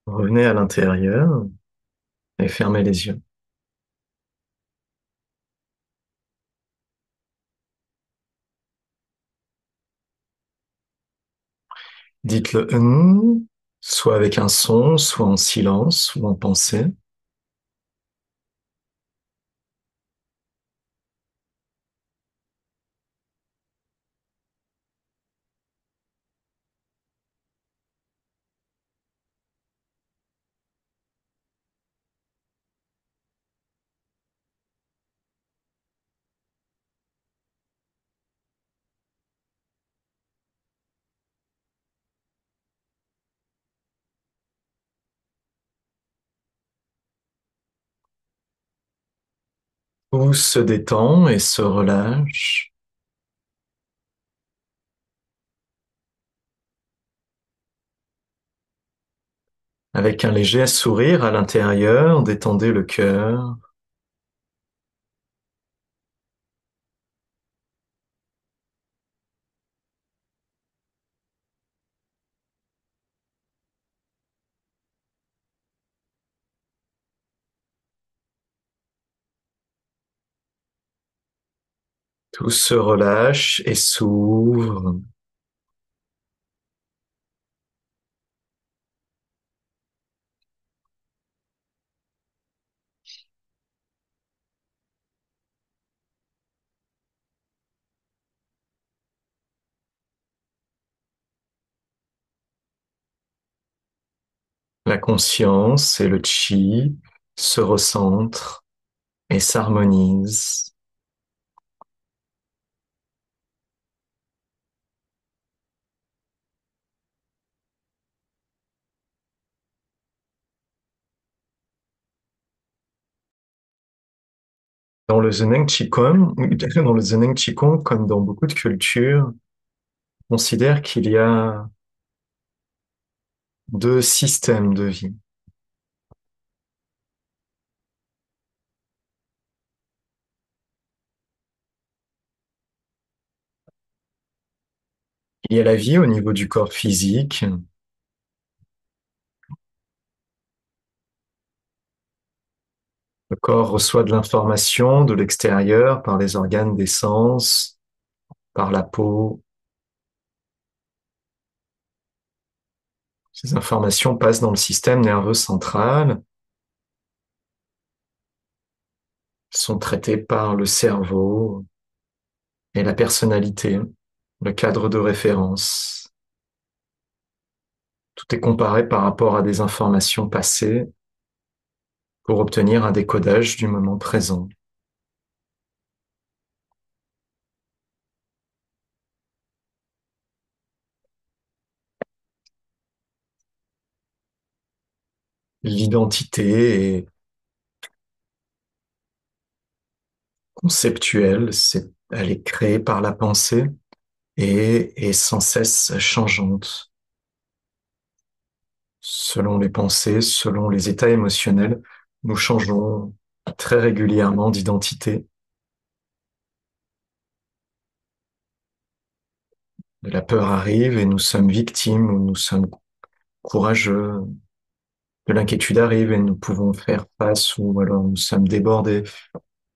Revenez à l'intérieur et fermez les yeux. Dites le soit avec un son, soit en silence ou en pensée. Tout se détend et se relâche avec un léger sourire à l'intérieur. Détendez le cœur. Tout se relâche et s'ouvre. La conscience et le chi se recentrent et s'harmonisent. Dans le Zheneng Qigong, dans le Zheneng Qigong, comme dans beaucoup de cultures, on considère qu'il y a deux systèmes de vie. Il y a la vie au niveau du corps physique. Le corps reçoit de l'information de l'extérieur par les organes des sens, par la peau. Ces informations passent dans le système nerveux central, sont traitées par le cerveau et la personnalité, le cadre de référence. Tout est comparé par rapport à des informations passées pour obtenir un décodage du moment présent. L'identité est conceptuelle, elle est créée par la pensée et est sans cesse changeante. Selon les pensées, selon les états émotionnels, nous changeons très régulièrement d'identité. De la peur arrive et nous sommes victimes ou nous sommes courageux. De l'inquiétude arrive et nous pouvons faire face ou alors nous sommes débordés.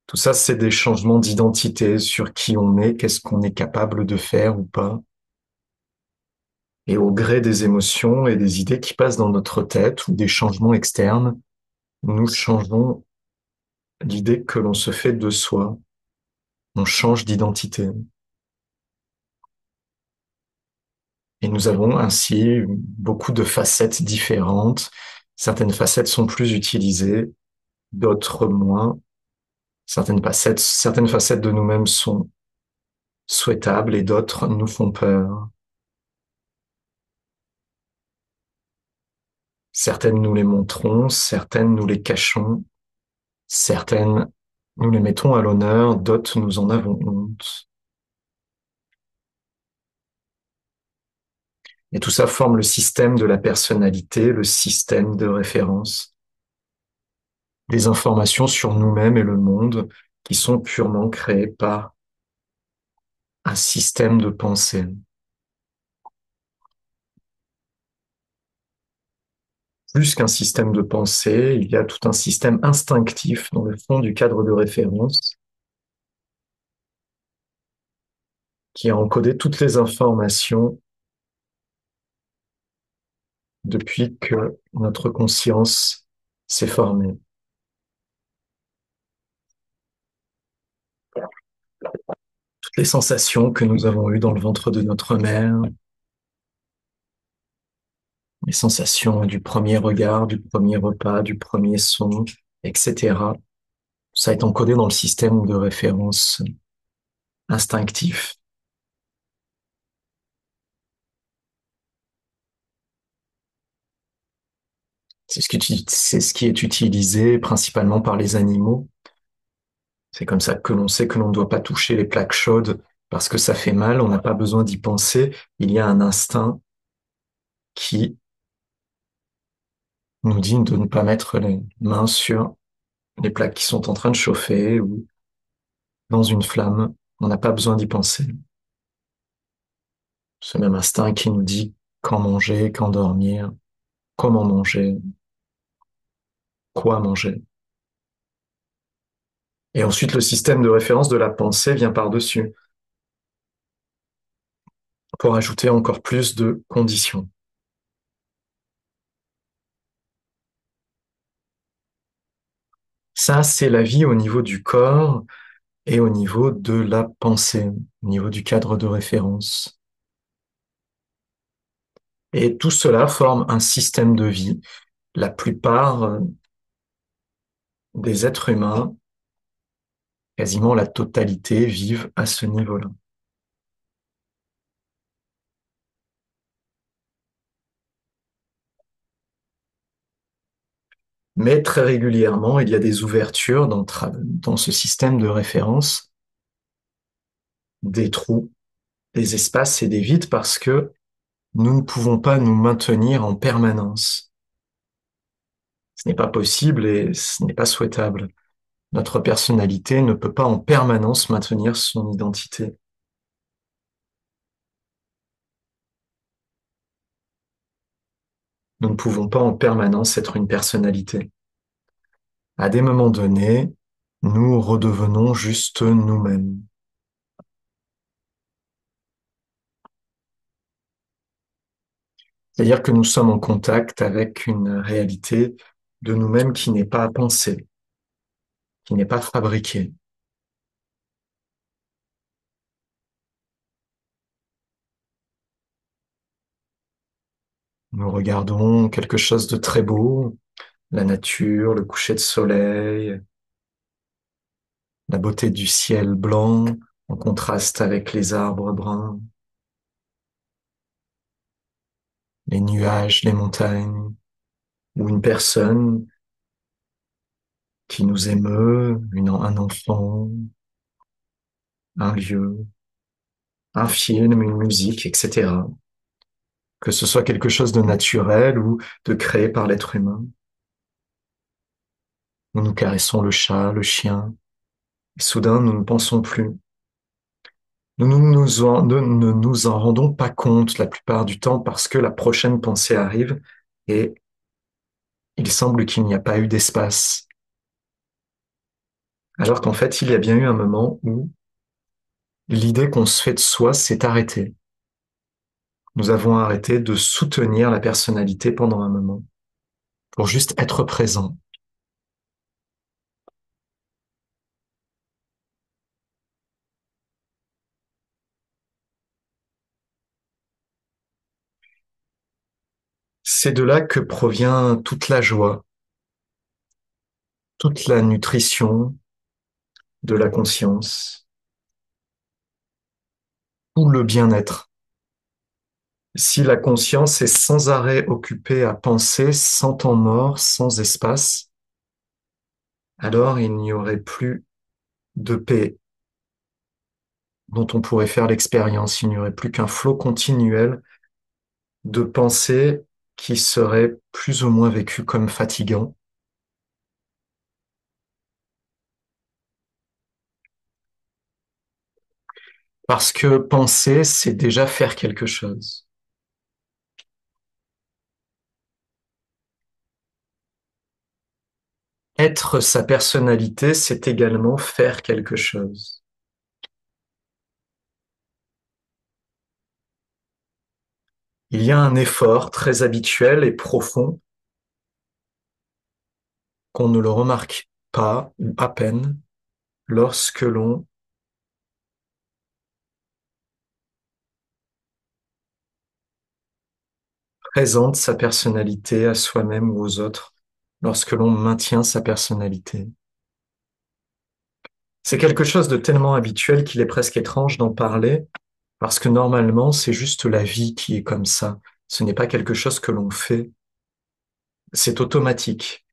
Tout ça, c'est des changements d'identité sur qui on est, qu'est-ce qu'on est capable de faire ou pas. Et au gré des émotions et des idées qui passent dans notre tête ou des changements externes, nous changeons l'idée que l'on se fait de soi. On change d'identité. Et nous avons ainsi beaucoup de facettes différentes. Certaines facettes sont plus utilisées, d'autres moins. Certaines facettes de nous-mêmes sont souhaitables et d'autres nous font peur. Certaines nous les montrons, certaines nous les cachons, certaines nous les mettons à l'honneur, d'autres nous en avons honte. Et tout ça forme le système de la personnalité, le système de référence, des informations sur nous-mêmes et le monde qui sont purement créées par un système de pensée. plus qu'un système de pensée, il y a tout un système instinctif dans le fond du cadre de référence qui a encodé toutes les informations depuis que notre conscience s'est formée. Toutes les sensations que nous avons eues dans le ventre de notre mère, les sensations du premier regard, du premier repas, du premier son, etc. Ça est encodé dans le système de référence instinctif. C'est ce qui est utilisé principalement par les animaux. C'est comme ça que l'on sait que l'on ne doit pas toucher les plaques chaudes parce que ça fait mal, on n'a pas besoin d'y penser. Il y a un instinct qui nous dit de ne pas mettre les mains sur les plaques qui sont en train de chauffer ou dans une flamme. On n'a pas besoin d'y penser. Ce même instinct qui nous dit quand manger, quand dormir, comment manger, quoi manger. Et ensuite, le système de référence de la pensée vient par-dessus pour ajouter encore plus de conditions. Ça, c'est la vie au niveau du corps et au niveau de la pensée, au niveau du cadre de référence. Et tout cela forme un système de vie. La plupart des êtres humains, quasiment la totalité, vivent à ce niveau-là. Mais très régulièrement, il y a des ouvertures dans ce système de référence, des trous, des espaces et des vides parce que nous ne pouvons pas nous maintenir en permanence. Ce n'est pas possible et ce n'est pas souhaitable. Notre personnalité ne peut pas en permanence maintenir son identité. Nous ne pouvons pas en permanence être une personnalité. À des moments donnés, nous redevenons juste nous-mêmes. C'est-à-dire que nous sommes en contact avec une réalité de nous-mêmes qui n'est pas pensée, qui n'est pas fabriquée. Nous regardons quelque chose de très beau, la nature, le coucher de soleil, la beauté du ciel blanc en contraste avec les arbres bruns, les nuages, les montagnes, ou une personne qui nous émeut, un enfant, un lieu, un film, une musique, etc. Que ce soit quelque chose de naturel ou de créé par l'être humain. Nous caressons le chat, le chien, et soudain nous ne pensons plus. Ne nous en rendons pas compte la plupart du temps parce que la prochaine pensée arrive et il semble qu'il n'y a pas eu d'espace. Alors qu'en fait, il y a bien eu un moment où l'idée qu'on se fait de soi s'est arrêtée. Nous avons arrêté de soutenir la personnalité pendant un moment pour juste être présent. C'est de là que provient toute la joie, toute la nutrition de la conscience, tout le bien-être. Si la conscience est sans arrêt occupée à penser, sans temps mort, sans espace, alors il n'y aurait plus de paix dont on pourrait faire l'expérience. Il n'y aurait plus qu'un flot continuel de pensées qui serait plus ou moins vécu comme fatigant. Parce que penser, c'est déjà faire quelque chose. Être sa personnalité, c'est également faire quelque chose. Il y a un effort très habituel et profond qu'on ne le remarque pas ou à peine lorsque l'on présente sa personnalité à soi-même ou aux autres, lorsque l'on maintient sa personnalité. C'est quelque chose de tellement habituel qu'il est presque étrange d'en parler, parce que normalement, c'est juste la vie qui est comme ça. Ce n'est pas quelque chose que l'on fait, c'est automatique.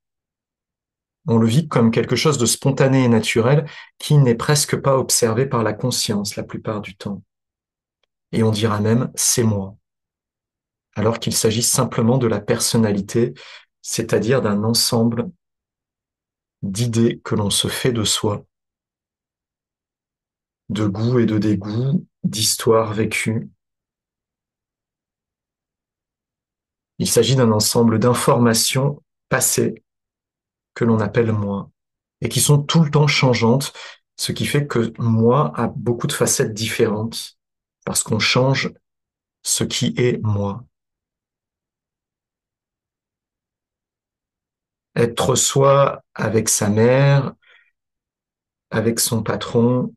On le vit comme quelque chose de spontané et naturel qui n'est presque pas observé par la conscience la plupart du temps. Et on dira même c'est moi, alors qu'il s'agit simplement de la personnalité, c'est-à-dire d'un ensemble d'idées que l'on se fait de soi, de goût et de dégoût, d'histoires vécues. Il s'agit d'un ensemble d'informations passées que l'on appelle moi et qui sont tout le temps changeantes, ce qui fait que moi a beaucoup de facettes différentes parce qu'on change ce qui est moi. Être soi avec sa mère, avec son patron,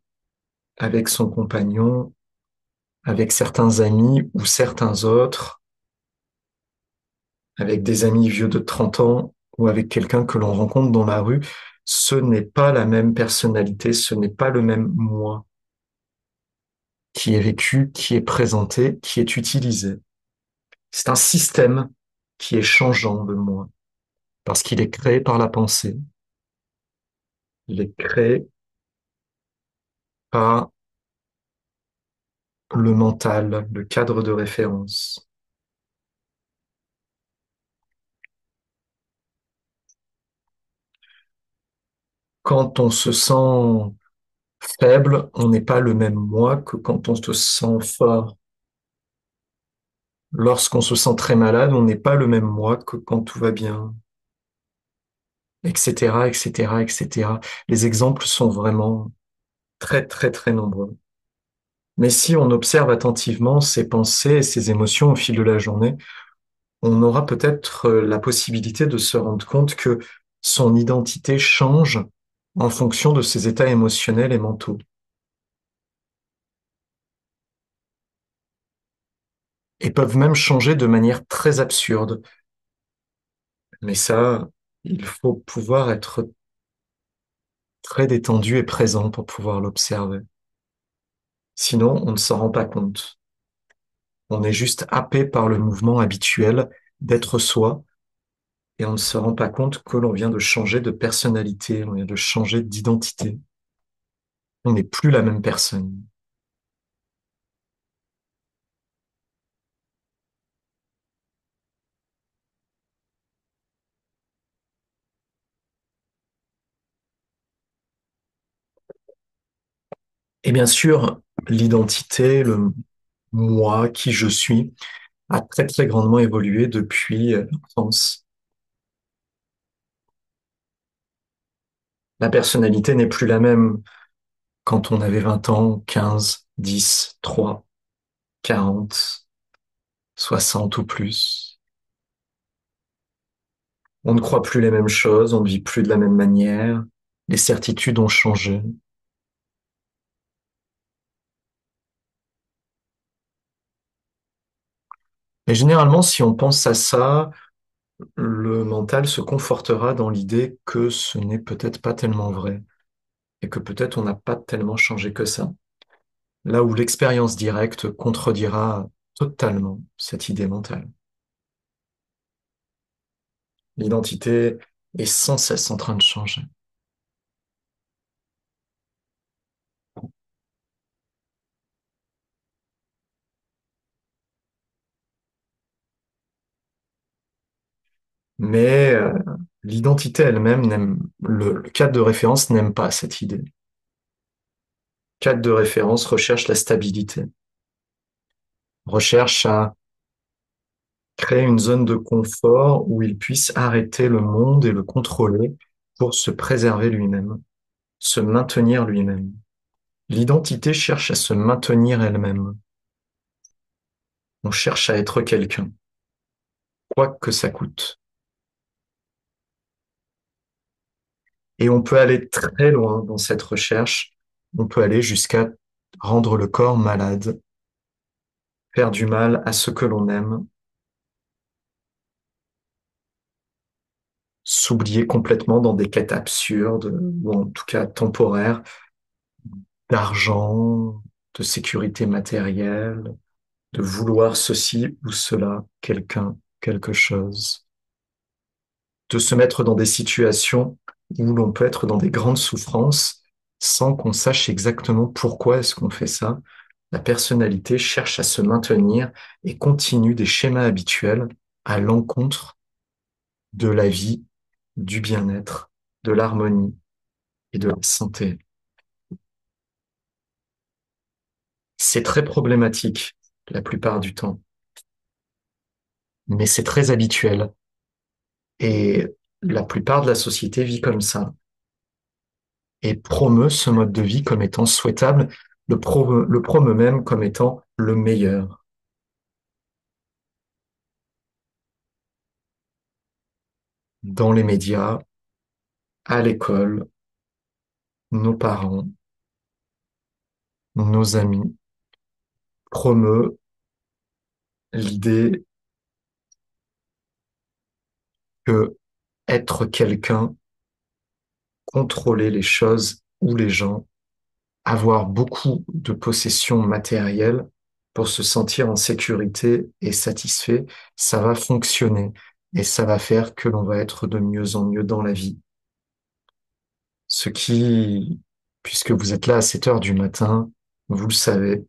avec son compagnon, avec certains amis ou certains autres, avec des amis vieux de 30 ans ou avec quelqu'un que l'on rencontre dans la rue, ce n'est pas la même personnalité, ce n'est pas le même moi qui est vécu, qui est présenté, qui est utilisé. C'est un système qui est changeant de moi parce qu'il est créé par la pensée, il est créé par le mental, le cadre de référence. Quand on se sent faible, on n'est pas le même moi que quand on se sent fort. Lorsqu'on se sent très malade, on n'est pas le même moi que quand tout va bien, etc., etc., etc. Les exemples sont vraiment très, très, très nombreux. Mais si on observe attentivement ses pensées et ses émotions au fil de la journée, on aura peut-être la possibilité de se rendre compte que son identité change en fonction de ses états émotionnels et mentaux. Et peuvent même changer de manière très absurde. Mais ça, il faut pouvoir être très détendu et présent pour pouvoir l'observer. Sinon, on ne s'en rend pas compte. On est juste happé par le mouvement habituel d'être soi et on ne se rend pas compte que l'on vient de changer de personnalité, on vient de changer d'identité. On n'est plus la même personne. Et bien sûr, l'identité, le moi, qui je suis, a très très grandement évolué depuis l'enfance. La personnalité n'est plus la même quand on avait 20 ans, 15, 10, 3, 40, 60 ou plus. On ne croit plus les mêmes choses, on ne vit plus de la même manière, les certitudes ont changé. Et généralement, si on pense à ça, le mental se confortera dans l'idée que ce n'est peut-être pas tellement vrai et que peut-être on n'a pas tellement changé que ça. Là où l'expérience directe contredira totalement cette idée mentale. L'identité est sans cesse en train de changer. Mais l'identité elle-même le cadre de référence n'aime pas cette idée. Le cadre de référence recherche la stabilité, recherche à créer une zone de confort où il puisse arrêter le monde et le contrôler pour se préserver lui-même, se maintenir lui-même. L'identité cherche à se maintenir elle-même. On cherche à être quelqu'un, quoi que ça coûte. Et on peut aller très loin dans cette recherche. On peut aller jusqu'à rendre le corps malade, faire du mal à ce que l'on aime, s'oublier complètement dans des quêtes absurdes, ou en tout cas temporaires, d'argent, de sécurité matérielle, de vouloir ceci ou cela, quelqu'un, quelque chose, de se mettre dans des situations où l'on peut être dans des grandes souffrances sans qu'on sache exactement pourquoi est-ce qu'on fait ça. La personnalité cherche à se maintenir et continue des schémas habituels à l'encontre de la vie, du bien-être, de l'harmonie et de la santé. C'est très problématique la plupart du temps, mais c'est très habituel et la plupart de la société vit comme ça et promeut ce mode de vie comme étant souhaitable, le promeut même comme étant le meilleur. Dans les médias, à l'école, nos parents, nos amis promeut l'idée que être quelqu'un, contrôler les choses ou les gens, avoir beaucoup de possessions matérielles pour se sentir en sécurité et satisfait, ça va fonctionner et ça va faire que l'on va être de mieux en mieux dans la vie. Ce qui, puisque vous êtes là à 7 heures du matin, vous le savez,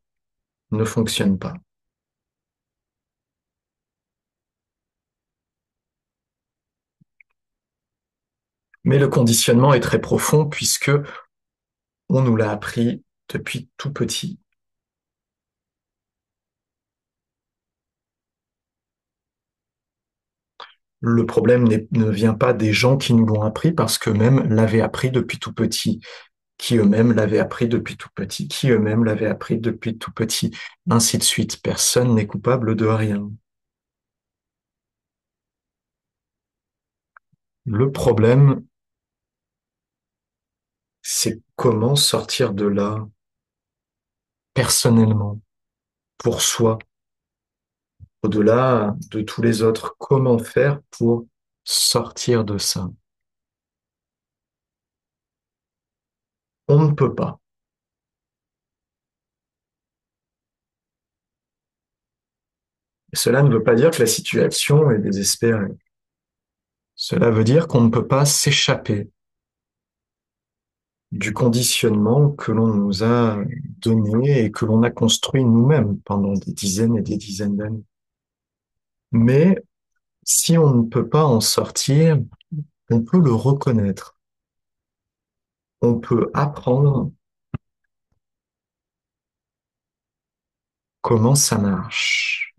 ne fonctionne pas. Mais le conditionnement est très profond puisque on nous l'a appris depuis tout petit. Le problème ne vient pas des gens qui nous l'ont appris parce qu'eux-mêmes l'avaient appris depuis tout petit, qui eux-mêmes l'avaient appris depuis tout petit, qui eux-mêmes l'avaient appris depuis tout petit, ainsi de suite. Personne n'est coupable de rien. Le problème, c'est comment sortir de là personnellement, pour soi, au-delà de tous les autres. Comment faire pour sortir de ça? On ne peut pas. Cela ne veut pas dire que la situation est désespérée. Cela veut dire qu'on ne peut pas s'échapper du conditionnement que l'on nous a donné et que l'on a construit nous-mêmes pendant des dizaines et des dizaines d'années. Mais si on ne peut pas en sortir, on peut le reconnaître. On peut apprendre comment ça marche.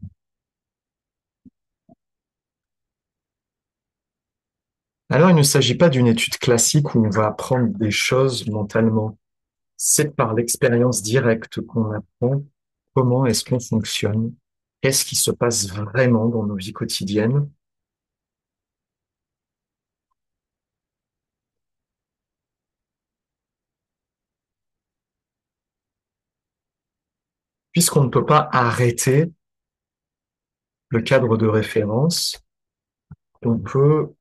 Alors, il ne s'agit pas d'une étude classique où on va apprendre des choses mentalement. C'est par l'expérience directe qu'on apprend comment est-ce qu'on fonctionne, qu'est-ce qui se passe vraiment dans nos vies quotidiennes. Puisqu'on ne peut pas arrêter le cadre de référence, on peut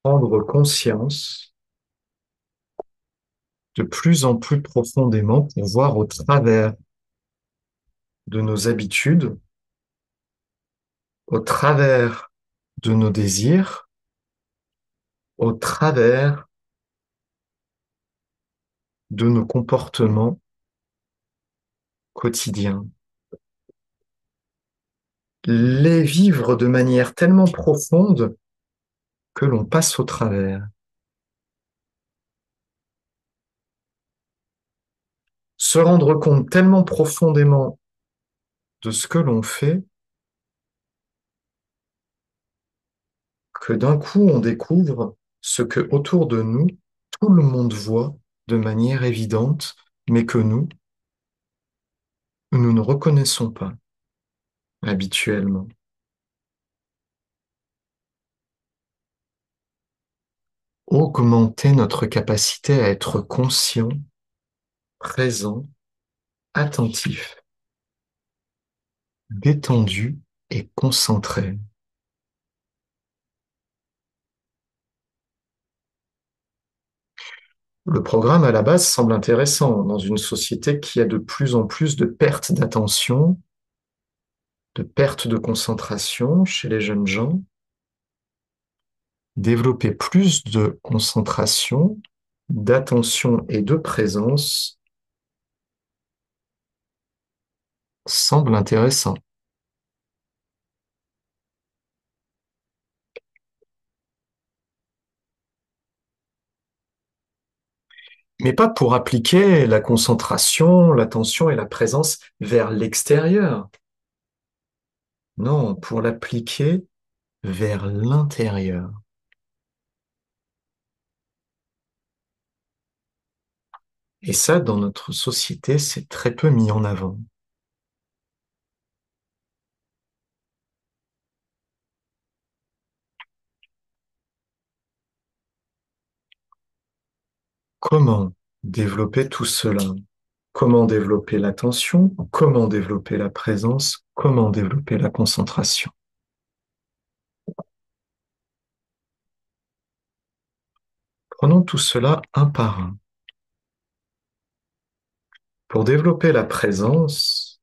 prendre conscience de plus en plus profondément pour voir au travers de nos habitudes, au travers de nos désirs, au travers de nos comportements quotidiens. Les vivre de manière tellement profonde que l'on passe au travers. Se rendre compte tellement profondément de ce que l'on fait que d'un coup on découvre ce que autour de nous, tout le monde voit de manière évidente, mais que nous ne reconnaissons pas habituellement. Augmenter notre capacité à être conscient, présent, attentif, détendu et concentré. Le programme à la base semble intéressant dans une société qui a de plus en plus de pertes d'attention, de pertes de concentration chez les jeunes gens. Développer plus de concentration, d'attention et de présence semble intéressant. Mais pas pour appliquer la concentration, l'attention et la présence vers l'extérieur. Non, pour l'appliquer vers l'intérieur. Et ça, dans notre société, c'est très peu mis en avant. Comment développer tout cela? Comment développer l'attention? Comment développer la présence? Comment développer la concentration? Prenons tout cela un par un. Pour développer la présence,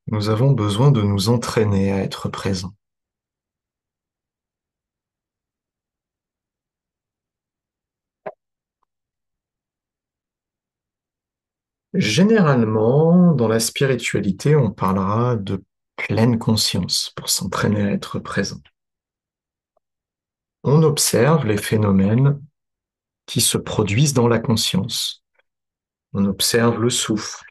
nous avons besoin de nous entraîner à être présents. Généralement, dans la spiritualité, on parlera de pleine conscience pour s'entraîner à être présent. On observe les phénomènes qui se produisent dans la conscience. On observe le souffle.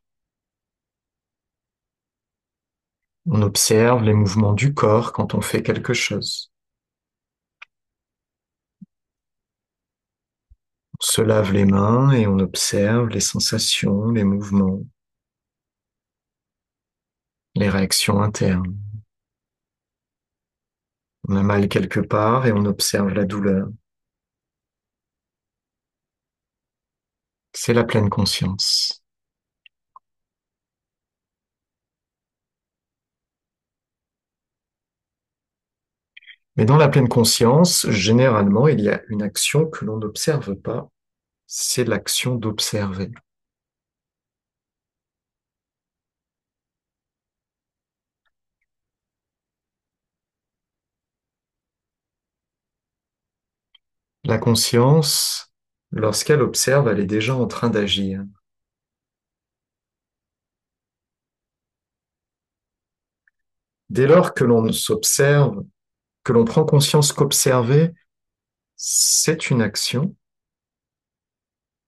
On observe les mouvements du corps quand on fait quelque chose. On se lave les mains et on observe les sensations, les mouvements, les réactions internes. On a mal quelque part et on observe la douleur. C'est la pleine conscience. Mais dans la pleine conscience, généralement, il y a une action que l'on n'observe pas, c'est l'action d'observer. La conscience, lorsqu'elle observe, elle est déjà en train d'agir. Dès lors que l'on s'observe, que l'on prend conscience qu'observer, c'est une action,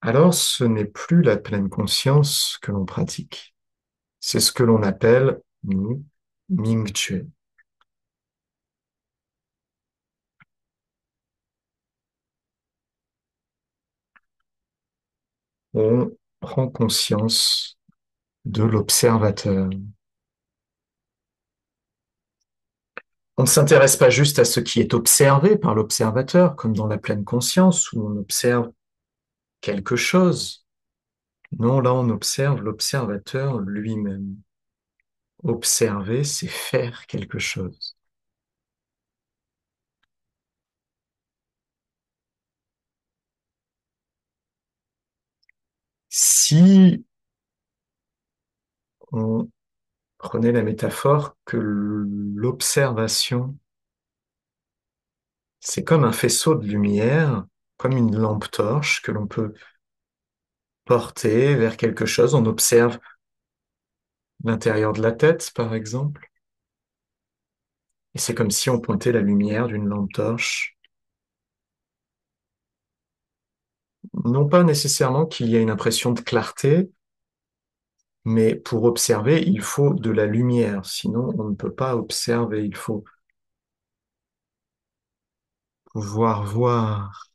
alors ce n'est plus la pleine conscience que l'on pratique. C'est ce que l'on appelle Ming Tue. On prend conscience de l'observateur. On ne s'intéresse pas juste à ce qui est observé par l'observateur, comme dans la pleine conscience, où on observe quelque chose. Non, là, on observe l'observateur lui-même. Observer, c'est faire quelque chose. Si on prenait la métaphore que l'observation, c'est comme un faisceau de lumière, comme une lampe torche que l'on peut porter vers quelque chose, on observe l'intérieur de la tête, par exemple, et c'est comme si on pointait la lumière d'une lampe torche. Non pas nécessairement qu'il y ait une impression de clarté, Mais pour observer, il faut de la lumière, sinon on ne peut pas observer. Il faut pouvoir voir.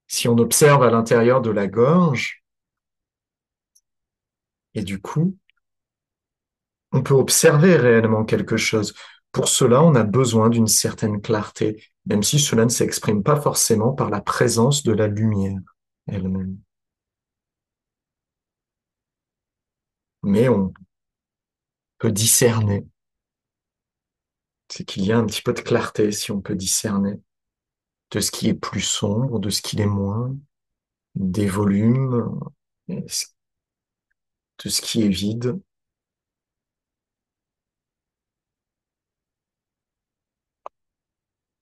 Si on observe à l'intérieur de la gorge, et du coup, on peut observer réellement quelque chose. Pour cela, on a besoin d'une certaine clarté, même si cela ne s'exprime pas forcément par la présence de la lumière elle-même. Mais on peut discerner. C'est qu'il y a un petit peu de clarté si on peut discerner de ce qui est plus sombre, de ce qui l'est moins, des volumes, de ce qui est vide.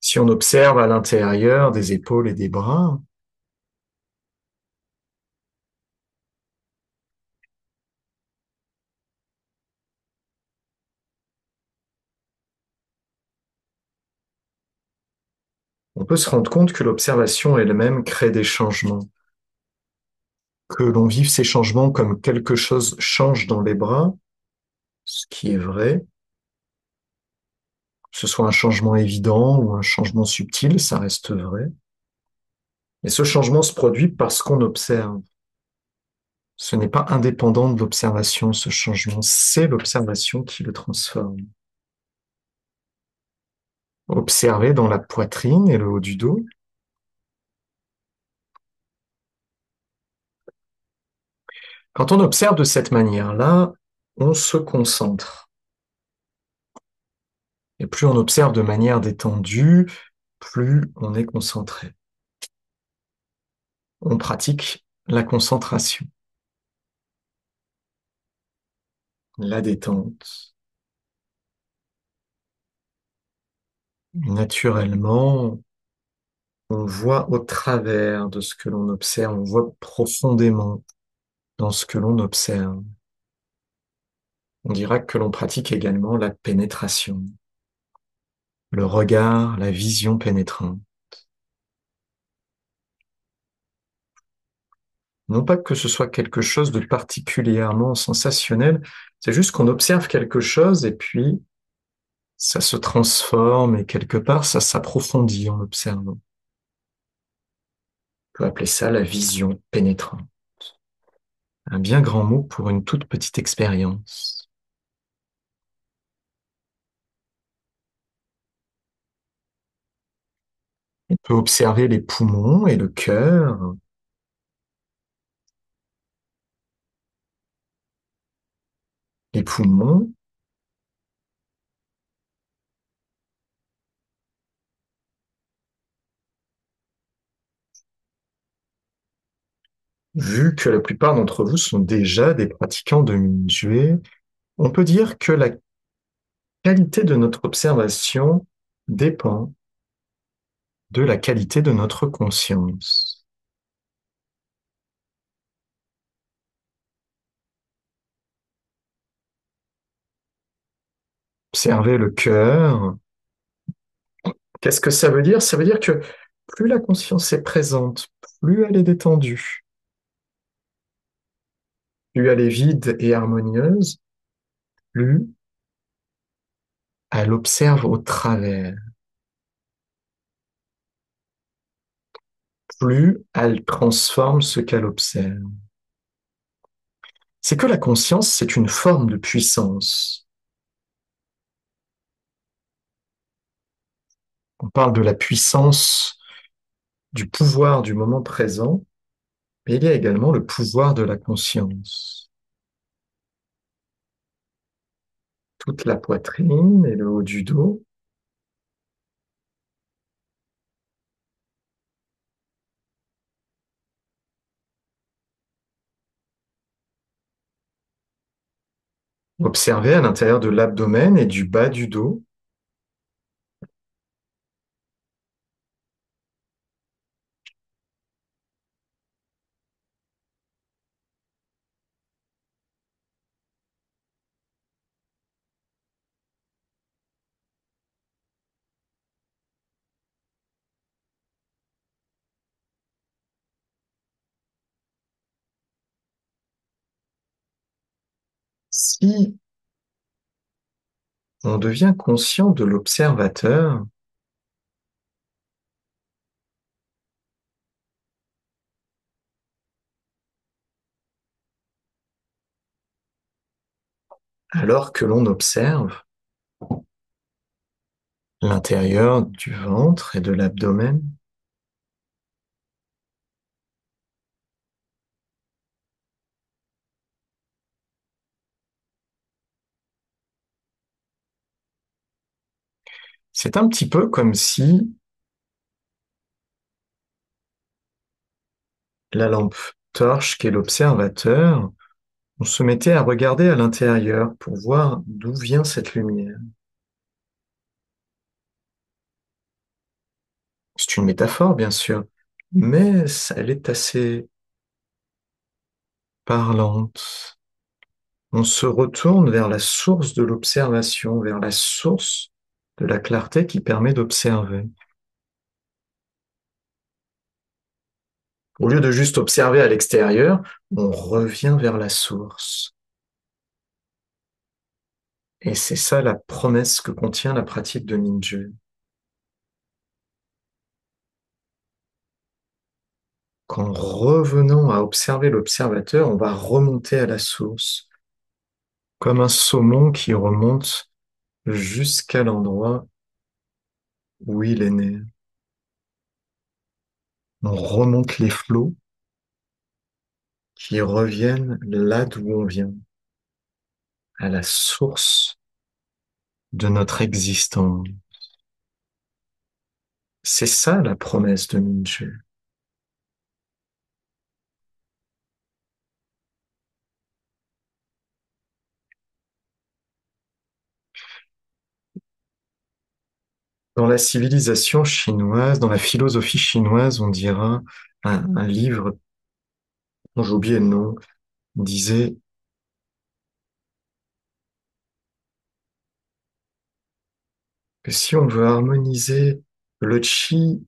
Si on observe à l'intérieur des épaules et des bras, on peut se rendre compte que l'observation elle-même crée des changements, que l'on vive ces changements comme quelque chose change dans les bras, ce qui est vrai, que ce soit un changement évident ou un changement subtil, ça reste vrai. Et ce changement se produit parce qu'on observe. Ce n'est pas indépendant de l'observation, ce changement, c'est l'observation qui le transforme. Observer dans la poitrine et le haut du dos. Quand on observe de cette manière-là, on se concentre. Et plus on observe de manière détendue, plus on est concentré. On pratique la concentration, la détente. Naturellement, on voit au travers de ce que l'on observe, on voit profondément dans ce que l'on observe. On dira que l'on pratique également la pénétration, le regard, la vision pénétrante. Non pas que ce soit quelque chose de particulièrement sensationnel, c'est juste qu'on observe quelque chose et puis ça se transforme et quelque part ça s'approfondit en l'observant. On peut appeler ça la vision pénétrante. Un bien grand mot pour une toute petite expérience. On peut observer les poumons et le cœur. Les poumons, vu que la plupart d'entre vous sont déjà des pratiquants de Mingyue, on peut dire que la qualité de notre observation dépend de la qualité de notre conscience. Observer le cœur, qu'est-ce que ça veut dire? Ça veut dire que plus la conscience est présente, plus elle est détendue, plus elle est vide et harmonieuse, plus elle observe au travers, plus elle transforme ce qu'elle observe. C'est que la conscience, c'est une forme de puissance. On parle de la puissance du pouvoir du moment présent, mais il y a également le pouvoir de la conscience. Toute la poitrine et le haut du dos. Observez à l'intérieur de l'abdomen et du bas du dos. Si on devient conscient de l'observateur, alors que l'on observe l'intérieur du ventre et de l'abdomen, c'est un petit peu comme si la lampe torche qu'est l'observateur, on se mettait à regarder à l'intérieur pour voir d'où vient cette lumière. C'est une métaphore, bien sûr, mais elle est assez parlante. On se retourne vers la source de l'observation, vers la source de la clarté qui permet d'observer. Au lieu de juste observer à l'extérieur, on revient vers la source. Et c'est ça la promesse que contient la pratique de Ninjutsu. Qu'en revenant à observer l'observateur, on va remonter à la source, comme un saumon qui remonte jusqu'à l'endroit où il est né. On remonte les flots qui reviennent là d'où on vient, à la source de notre existence. C'est ça la promesse de Ninjutsu. Dans la civilisation chinoise, dans la philosophie chinoise, on dira un livre dont j'ai oublié le nom, disait que si on veut harmoniser le chi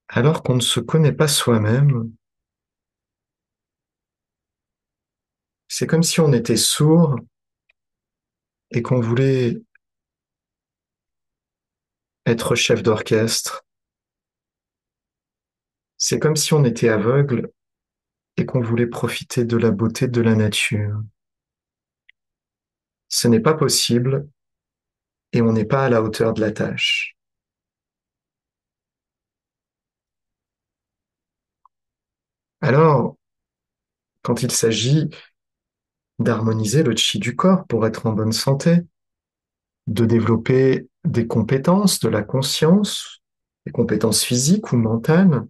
alors qu'on ne se connaît pas soi-même, c'est comme si on était sourd et qu'on voulait être chef d'orchestre. C'est comme si on était aveugle et qu'on voulait profiter de la beauté de la nature. Ce n'est pas possible et on n'est pas à la hauteur de la tâche. Alors, quand il s'agit d'harmoniser le chi du corps pour être en bonne santé, de développer des compétences, de la conscience, des compétences physiques ou mentales,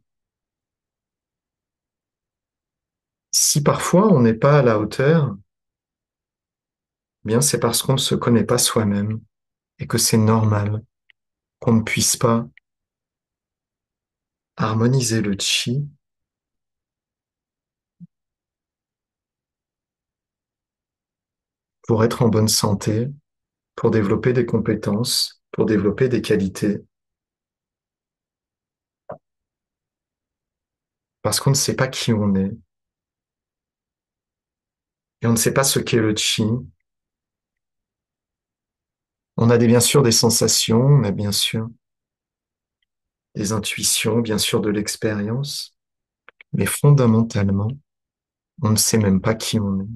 si parfois on n'est pas à la hauteur, eh bien c'est parce qu'on ne se connaît pas soi-même et que c'est normal qu'on ne puisse pas harmoniser le chi pour être en bonne santé, pour développer des compétences, pour développer des qualités, parce qu'on ne sait pas qui on est et on ne sait pas ce qu'est le chi. On a bien sûr des sensations, on a bien sûr des intuitions, bien sûr de l'expérience, mais fondamentalement, on ne sait même pas qui on est.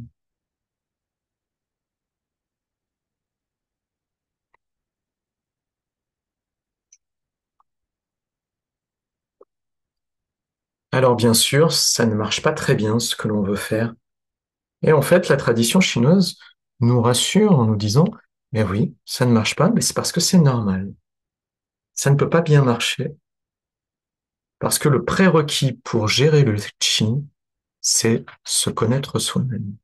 Alors bien sûr, ça ne marche pas très bien ce que l'on veut faire. Et en fait, la tradition chinoise nous rassure en nous disant, mais oui, ça ne marche pas, mais c'est parce que c'est normal. Ça ne peut pas bien marcher parce que le prérequis pour gérer le chi, c'est se connaître soi-même.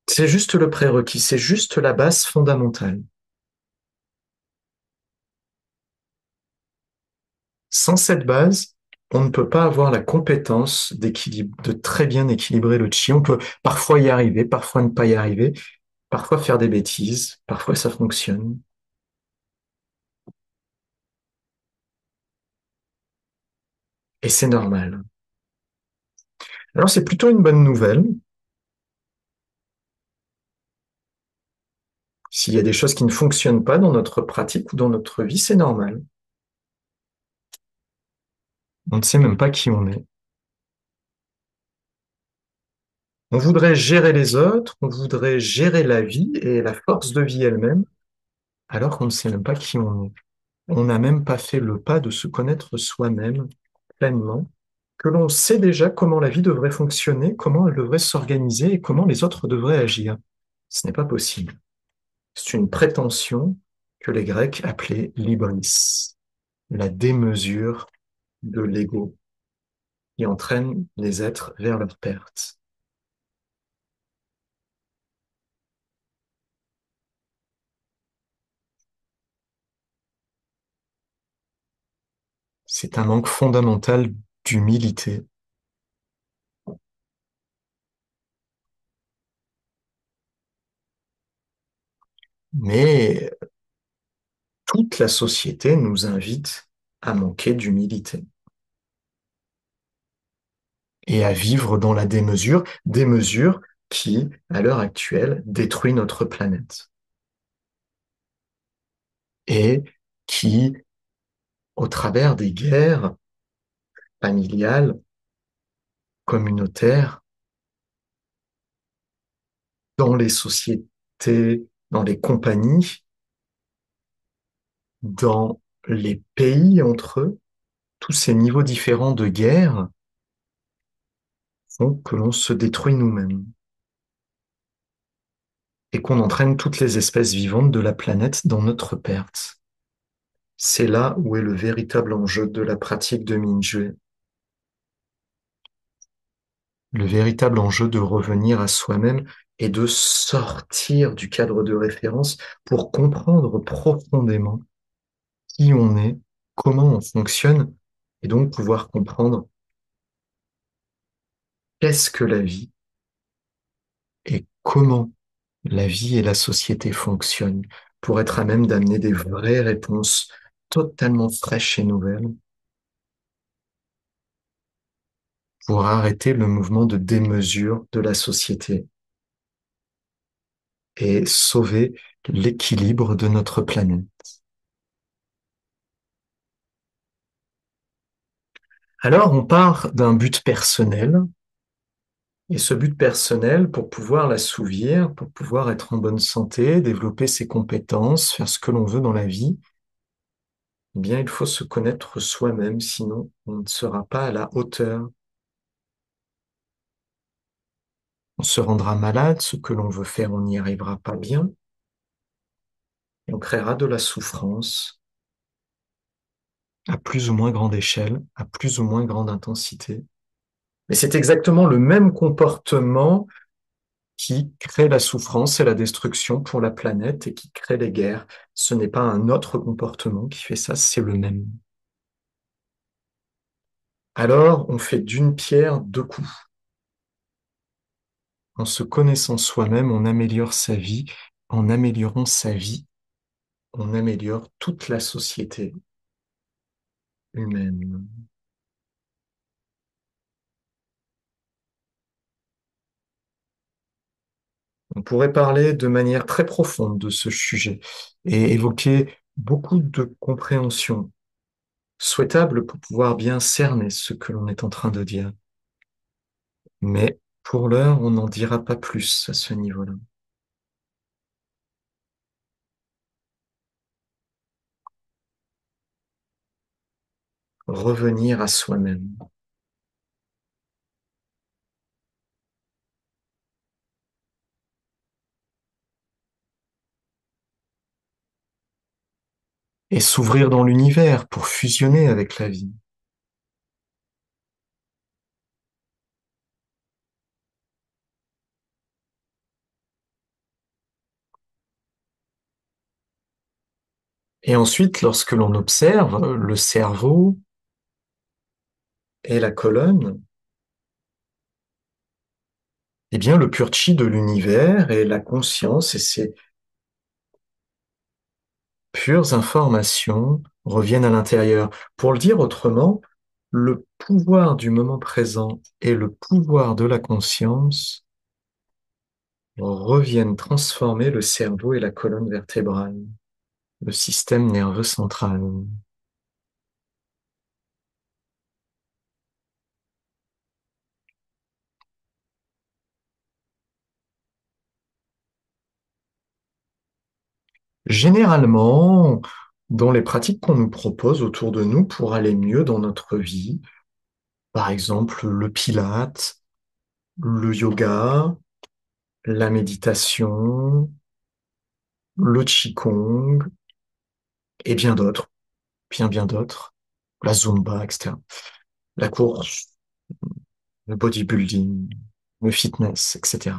C'est juste le prérequis, c'est juste la base fondamentale. Sans cette base, on ne peut pas avoir la compétence d'équilibre, de très bien équilibrer le chi. On peut parfois y arriver, parfois ne pas y arriver, parfois faire des bêtises, parfois ça fonctionne. Et c'est normal. Alors c'est plutôt une bonne nouvelle. S'il y a des choses qui ne fonctionnent pas dans notre pratique ou dans notre vie, c'est normal. On ne sait même pas qui on est. On voudrait gérer les autres, on voudrait gérer la vie et la force de vie elle-même, alors qu'on ne sait même pas qui on est. On n'a même pas fait le pas de se connaître soi-même pleinement, que l'on sait déjà comment la vie devrait fonctionner, comment elle devrait s'organiser et comment les autres devraient agir. Ce n'est pas possible. C'est une prétention que les Grecs appelaient l'hybris, la démesure de l'ego qui entraîne les êtres vers leur perte. C'est un manque fondamental d'humilité. Mais toute la société nous invite à manquer d'humilité et à vivre dans la démesure, démesure qui, à l'heure actuelle, détruit notre planète et qui, au travers des guerres familiales, communautaires, dans les sociétés, dans les compagnies, dans les pays entre eux, tous ces niveaux différents de guerre font que l'on se détruit nous-mêmes et qu'on entraîne toutes les espèces vivantes de la planète dans notre perte. C'est là où est le véritable enjeu de la pratique de Mingyue, le véritable enjeu de revenir à soi-même et de sortir du cadre de référence pour comprendre profondément qui on est, comment on fonctionne, et donc pouvoir comprendre qu'est-ce que la vie et comment la vie et la société fonctionnent pour être à même d'amener des vraies réponses totalement fraîches et nouvelles pour arrêter le mouvement de démesure de la société et sauver l'équilibre de notre planète. Alors, on part d'un but personnel, et ce but personnel, pour pouvoir l'assouvir, pour pouvoir être en bonne santé, développer ses compétences, faire ce que l'on veut dans la vie, eh bien, il faut se connaître soi-même, sinon on ne sera pas à la hauteur. On se rendra malade, ce que l'on veut faire, on n'y arrivera pas bien, et on créera de la souffrance à plus ou moins grande échelle, à plus ou moins grande intensité. Mais c'est exactement le même comportement qui crée la souffrance et la destruction pour la planète et qui crée les guerres. Ce n'est pas un autre comportement qui fait ça, c'est le même. Alors, on fait d'une pierre deux coups. En se connaissant soi-même, on améliore sa vie. En améliorant sa vie, on améliore toute la société humaine. On pourrait parler de manière très profonde de ce sujet et évoquer beaucoup de compréhension souhaitable pour pouvoir bien cerner ce que l'on est en train de dire. Mais pour l'heure, on n'en dira pas plus à ce niveau-là. Revenir à soi-même et s'ouvrir dans l'univers pour fusionner avec la vie. Et ensuite, lorsque l'on observe le cerveau et la colonne, eh bien, le pur chi de l'univers et la conscience et ses pures informations reviennent à l'intérieur. Pour le dire autrement, le pouvoir du moment présent et le pouvoir de la conscience reviennent transformer le cerveau et la colonne vertébrale, le système nerveux central. Généralement, dans les pratiques qu'on nous propose autour de nous pour aller mieux dans notre vie, par exemple le pilate, le yoga, la méditation, le qigong et bien d'autres, bien d'autres, la zumba, etc. La course, le bodybuilding, le fitness, etc.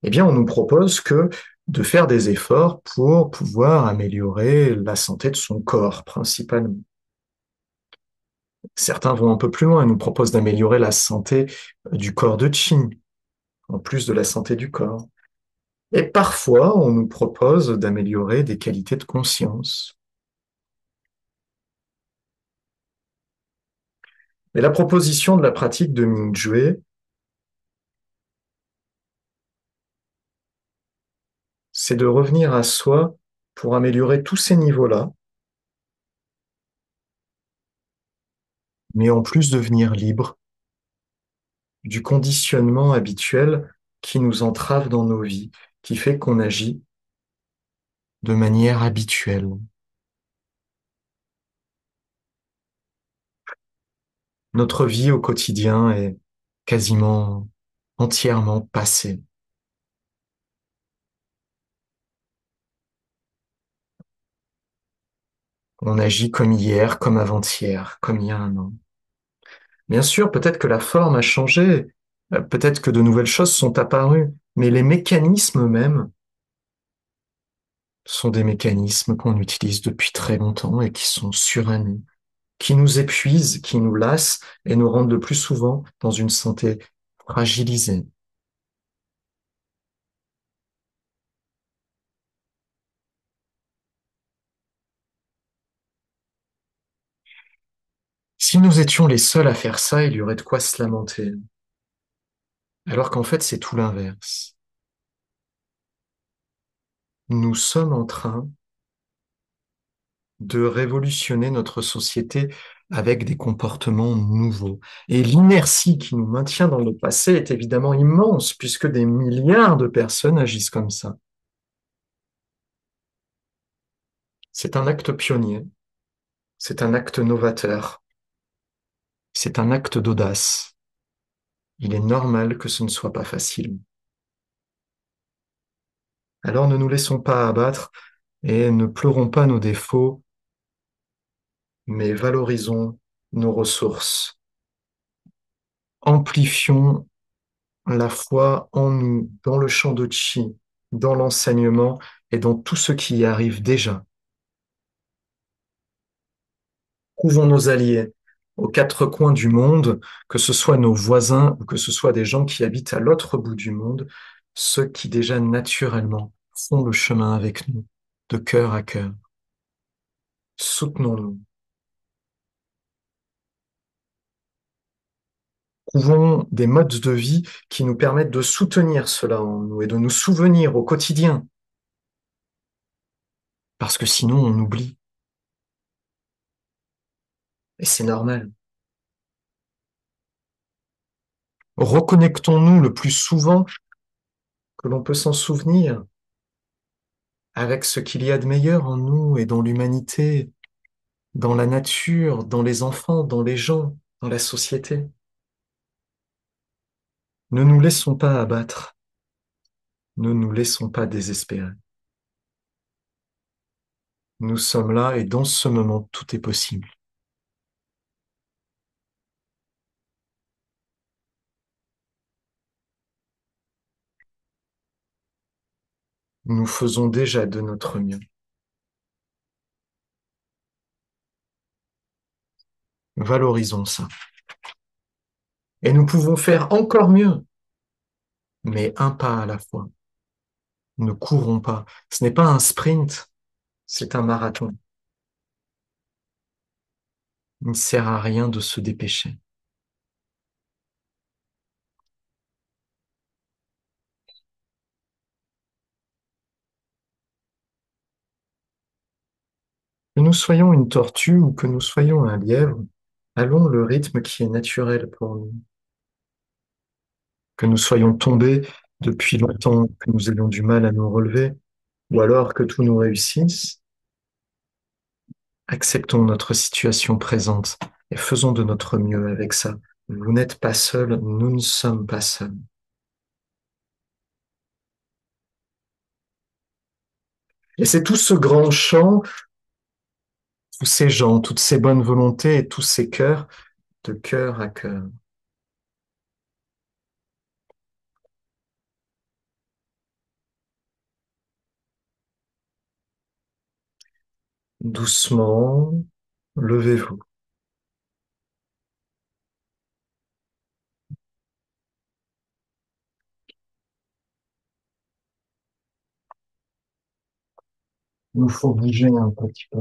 Eh bien, on nous propose que de faire des efforts pour pouvoir améliorer la santé de son corps, principalement. Certains vont un peu plus loin et nous proposent d'améliorer la santé du corps de Qi, en plus de la santé du corps. Et parfois, on nous propose d'améliorer des qualités de conscience. Mais la proposition de la pratique de Mingjue, c'est de revenir à soi pour améliorer tous ces niveaux-là, mais en plus devenir libre du conditionnement habituel qui nous entrave dans nos vies, qui fait qu'on agit de manière habituelle. Notre vie au quotidien est quasiment entièrement passée. On agit comme hier, comme avant-hier, comme il y a un an. Bien sûr, peut-être que la forme a changé, peut-être que de nouvelles choses sont apparues, mais les mécanismes eux-mêmes sont des mécanismes qu'on utilise depuis très longtemps et qui sont surannés, qui nous épuisent, qui nous lassent et nous rendent le plus souvent dans une santé fragilisée. Si nous étions les seuls à faire ça, il y aurait de quoi se lamenter. Alors qu'en fait, c'est tout l'inverse. Nous sommes en train de révolutionner notre société avec des comportements nouveaux. Et l'inertie qui nous maintient dans le passé est évidemment immense puisque des milliards de personnes agissent comme ça. C'est un acte pionnier, c'est un acte novateur, c'est un acte d'audace. Il est normal que ce ne soit pas facile. Alors ne nous laissons pas abattre et ne pleurons pas nos défauts, mais valorisons nos ressources. Amplifions la foi en nous, dans le champ de Chi, dans l'enseignement et dans tout ce qui y arrive déjà. Trouvons nos alliés aux quatre coins du monde, que ce soit nos voisins ou que ce soit des gens qui habitent à l'autre bout du monde, ceux qui déjà naturellement font le chemin avec nous, de cœur à cœur. Soutenons-nous. Trouvons des modes de vie qui nous permettent de soutenir cela en nous et de nous souvenir au quotidien, parce que sinon on oublie. Et c'est normal. Reconnectons-nous le plus souvent que l'on peut s'en souvenir avec ce qu'il y a de meilleur en nous et dans l'humanité, dans la nature, dans les enfants, dans les gens, dans la société. Ne nous laissons pas abattre, ne nous laissons pas désespérer. Nous sommes là et dans ce moment, tout est possible. Nous faisons déjà de notre mieux. Valorisons ça. Et nous pouvons faire encore mieux, mais un pas à la fois. Ne courons pas. Ce n'est pas un sprint, c'est un marathon. Il ne sert à rien de se dépêcher. Que nous soyons une tortue ou que nous soyons un lièvre, allons le rythme qui est naturel pour nous. Que nous soyons tombés depuis longtemps, que nous ayons du mal à nous relever, ou alors que tout nous réussisse, acceptons notre situation présente et faisons de notre mieux avec ça. Vous n'êtes pas seuls, nous ne sommes pas seuls. Et c'est tout ce grand champ, tous ces gens, toutes ces bonnes volontés et tous ces cœurs, de cœur à cœur. Doucement, levez-vous. Il nous faut bouger un petit peu.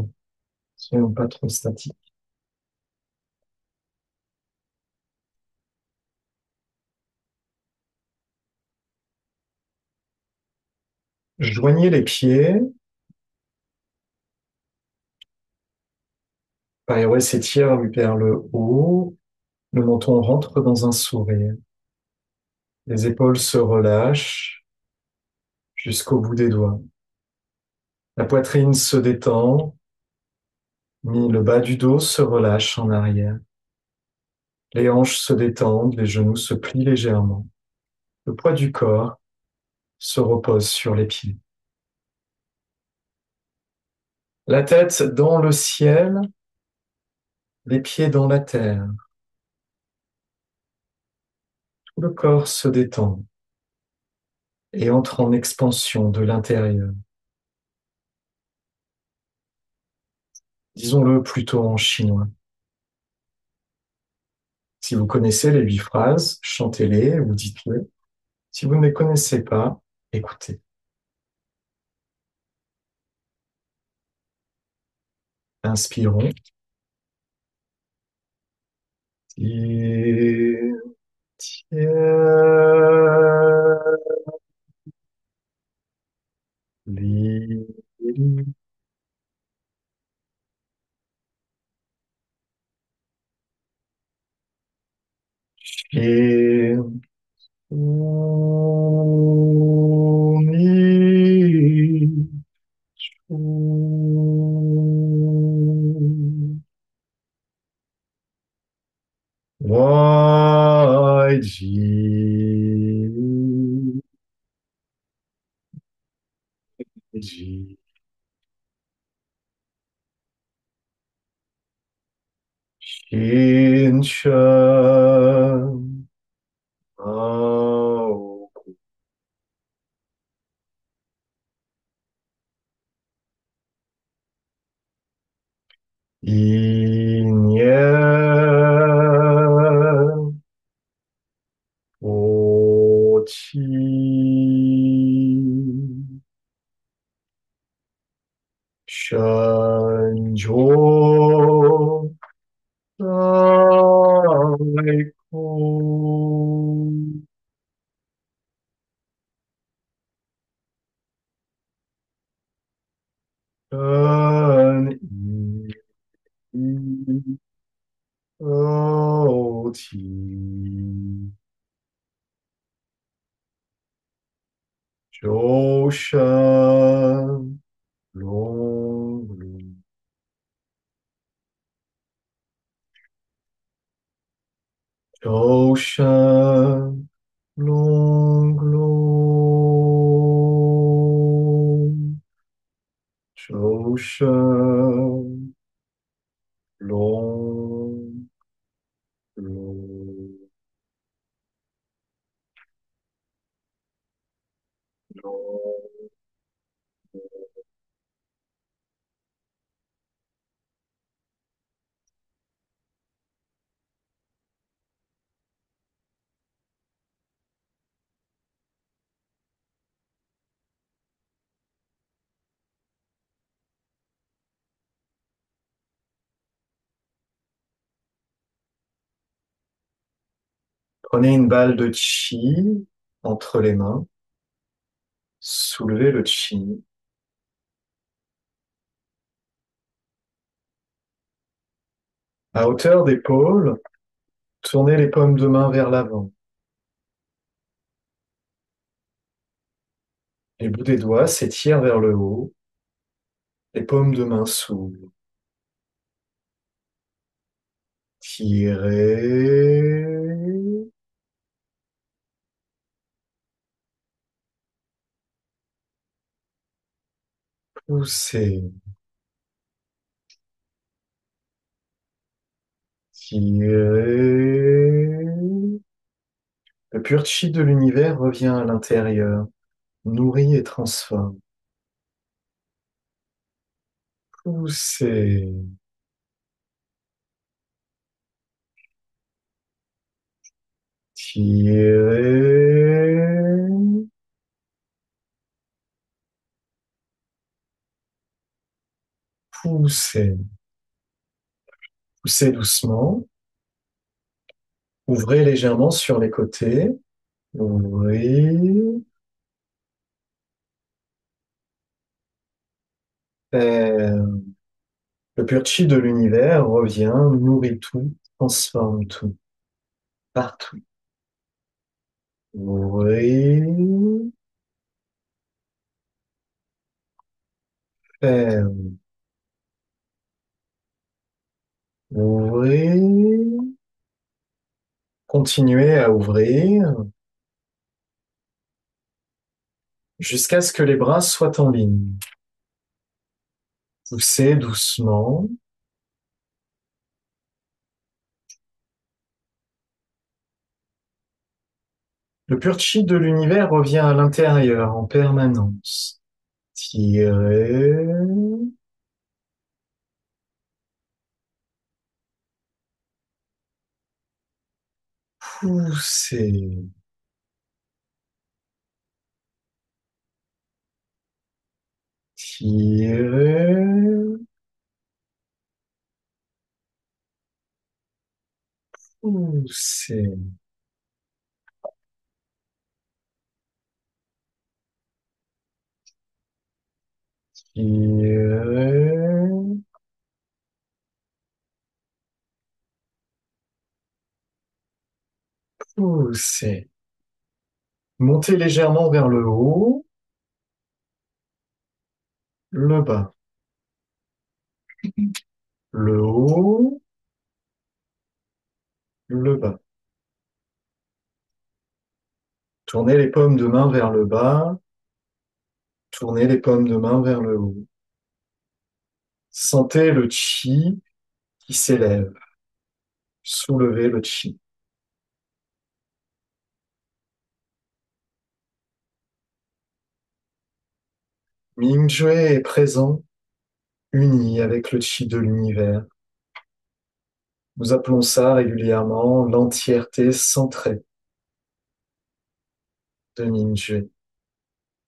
Soyons pas trop statiques. Joignez les pieds. Pareil, ouais, s'étire vers le haut. Le menton rentre dans un sourire. Les épaules se relâchent jusqu'au bout des doigts. La poitrine se détend. Le bas du dos se relâche en arrière. Les hanches se détendent. Les genoux se plient légèrement. Le poids du corps se repose sur les pieds. La tête dans le ciel. Les pieds dans la terre. Tout le corps se détend et entre en expansion de l'intérieur. Disons-le plutôt en chinois. Si vous connaissez les 8 phrases, chantez-les ou dites-les. Si vous ne les connaissez pas, écoutez. Inspirons. Tiens, tiens, li, li, chin, ni, chu. YG. Shinshan. Ao. Inyen. Ochi. Shanjo. Saiko. Shan. Oti. Joshan. Long. Ocean, long, long, ocean, long, long, long. Prenez une balle de chi entre les mains, soulevez le chi, à hauteur d'épaule, tournez les paumes de main vers l'avant. Les bouts des doigts s'étirent vers le haut, les paumes de main s'ouvrent. Tirez, poussez, tirez. Le pur chi de l'univers revient à l'intérieur, nourrit et transforme. Poussez, tirez, poussez. Poussez doucement. Ouvrez légèrement sur les côtés. Ouvrez. Ferme. Le pur chi de l'univers revient, nourrit tout, transforme tout, partout. Ouvrez. Ferme. Ouvrez. Continuez à ouvrir jusqu'à ce que les bras soient en ligne. Poussez doucement. Le pur chi de l'univers revient à l'intérieur en permanence. Tirez, poussez, tirez, poussez, tirez, poussez. Montez légèrement vers le haut, le bas, le haut, le bas. Tournez les paumes de main vers le bas, tournez les paumes de main vers le haut. Sentez le chi qui s'élève. Soulevez le chi. Ming-Jue est présent, uni avec le chi de l'univers. Nous appelons ça régulièrement l'entièreté centrée de Ming-Jue,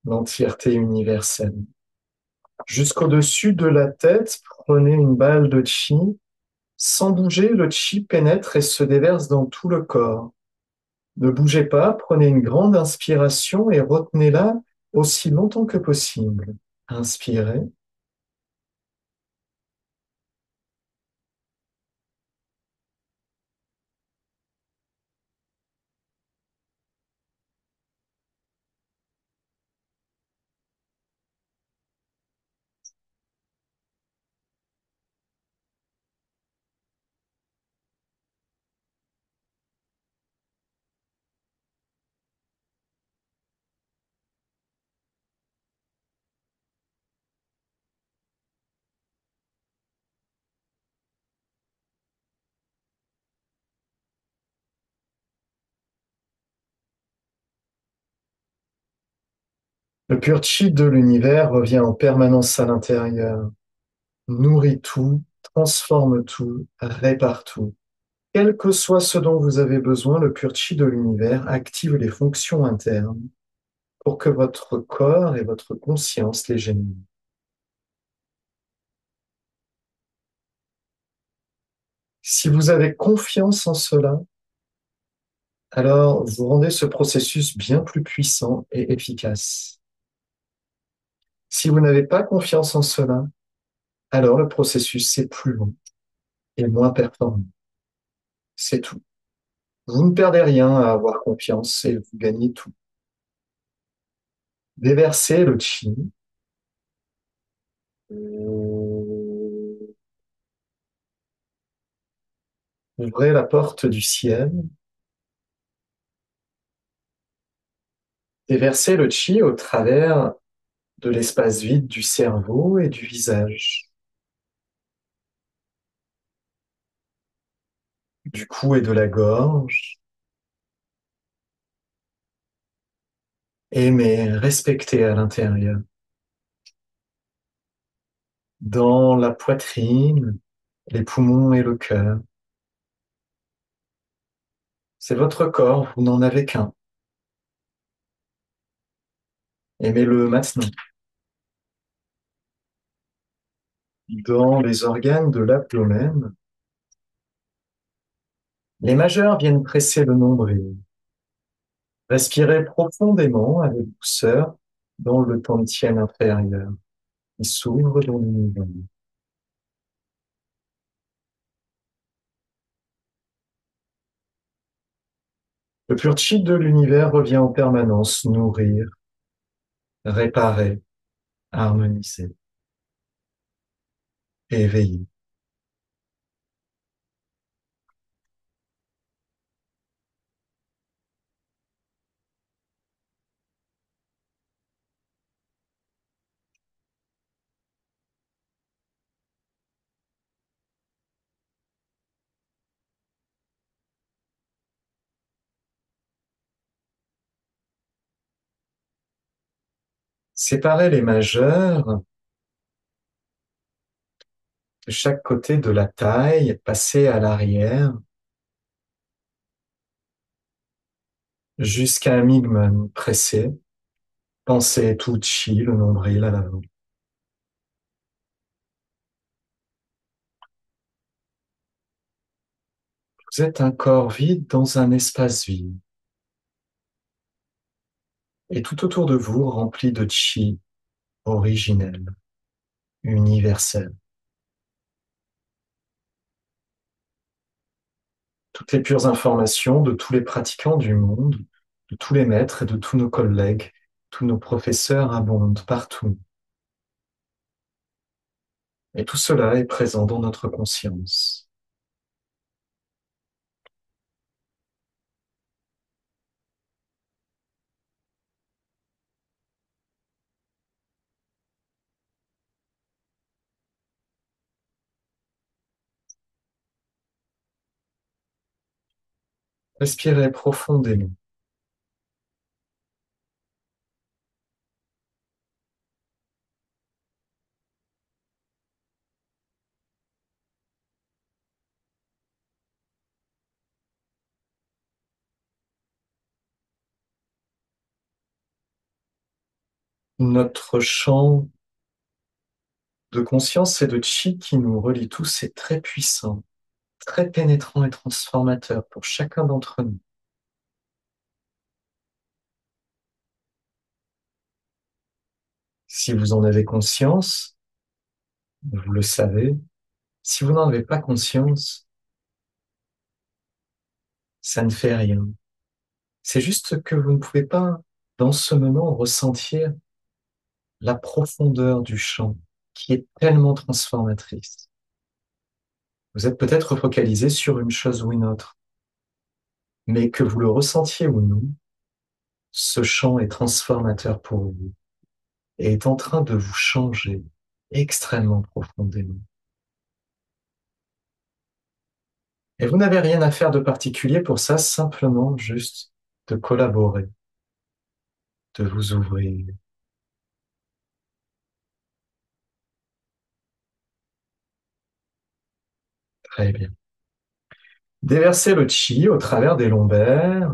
l'entièreté universelle. Jusqu'au-dessus de la tête, prenez une balle de chi. Sans bouger, le chi pénètre et se déverse dans tout le corps. Ne bougez pas, prenez une grande inspiration et retenez-la aussi longtemps que possible. Inspirez. Le pur chi de l'univers revient en permanence à l'intérieur, nourrit tout, transforme tout, répare tout. Quel que soit ce dont vous avez besoin, le pur chi de l'univers active les fonctions internes pour que votre corps et votre conscience les génèrent. Si vous avez confiance en cela, Alors, vous rendez ce processus bien plus puissant et efficace. Si vous n'avez pas confiance en cela, alors le processus est plus long et moins performant. C'est tout. Vous ne perdez rien à avoir confiance et vous gagnez tout. Déversez le chi. Ouvrez la porte du ciel. Déversez le chi au travers de l'espace vide du cerveau et du visage, du cou et de la gorge. Aimez, respectez à l'intérieur, dans la poitrine, les poumons et le cœur. C'est votre corps, vous n'en avez qu'un. Aimez-le maintenant. Dans les organes de l'abdomen, les majeurs viennent presser le nombril. Respirez profondément avec douceur dans le tantien inférieur qui s'ouvre dans l'univers. Le pur chi de l'univers revient en permanence nourrir, réparer, harmoniser et éveiller. Séparez les majeurs de chaque côté de la taille, passez à l'arrière jusqu'à un mignon pressé. Pensez tout chi, le nombril à l'avant. Vous êtes un corps vide dans un espace vide. Et tout autour de vous rempli de chi originel, universel. Toutes les pures informations de tous les pratiquants du monde, de tous les maîtres et de tous nos collègues, tous nos professeurs abondent partout. Et tout cela est présent dans notre conscience. Respirez profondément. Notre champ de conscience et de chi qui nous relie tous est très puissant, très pénétrant et transformateur pour chacun d'entre nous. Si vous en avez conscience, vous le savez. Si vous n'en avez pas conscience, ça ne fait rien. C'est juste que vous ne pouvez pas, dans ce moment, ressentir la profondeur du champ qui est tellement transformatrice. Vous êtes peut-être focalisé sur une chose ou une autre, mais que vous le ressentiez ou non, ce champ est transformateur pour vous et est en train de vous changer extrêmement profondément. Et vous n'avez rien à faire de particulier pour ça, simplement juste de collaborer, de vous ouvrir. Très bien. Déversez le chi au travers des lombaires,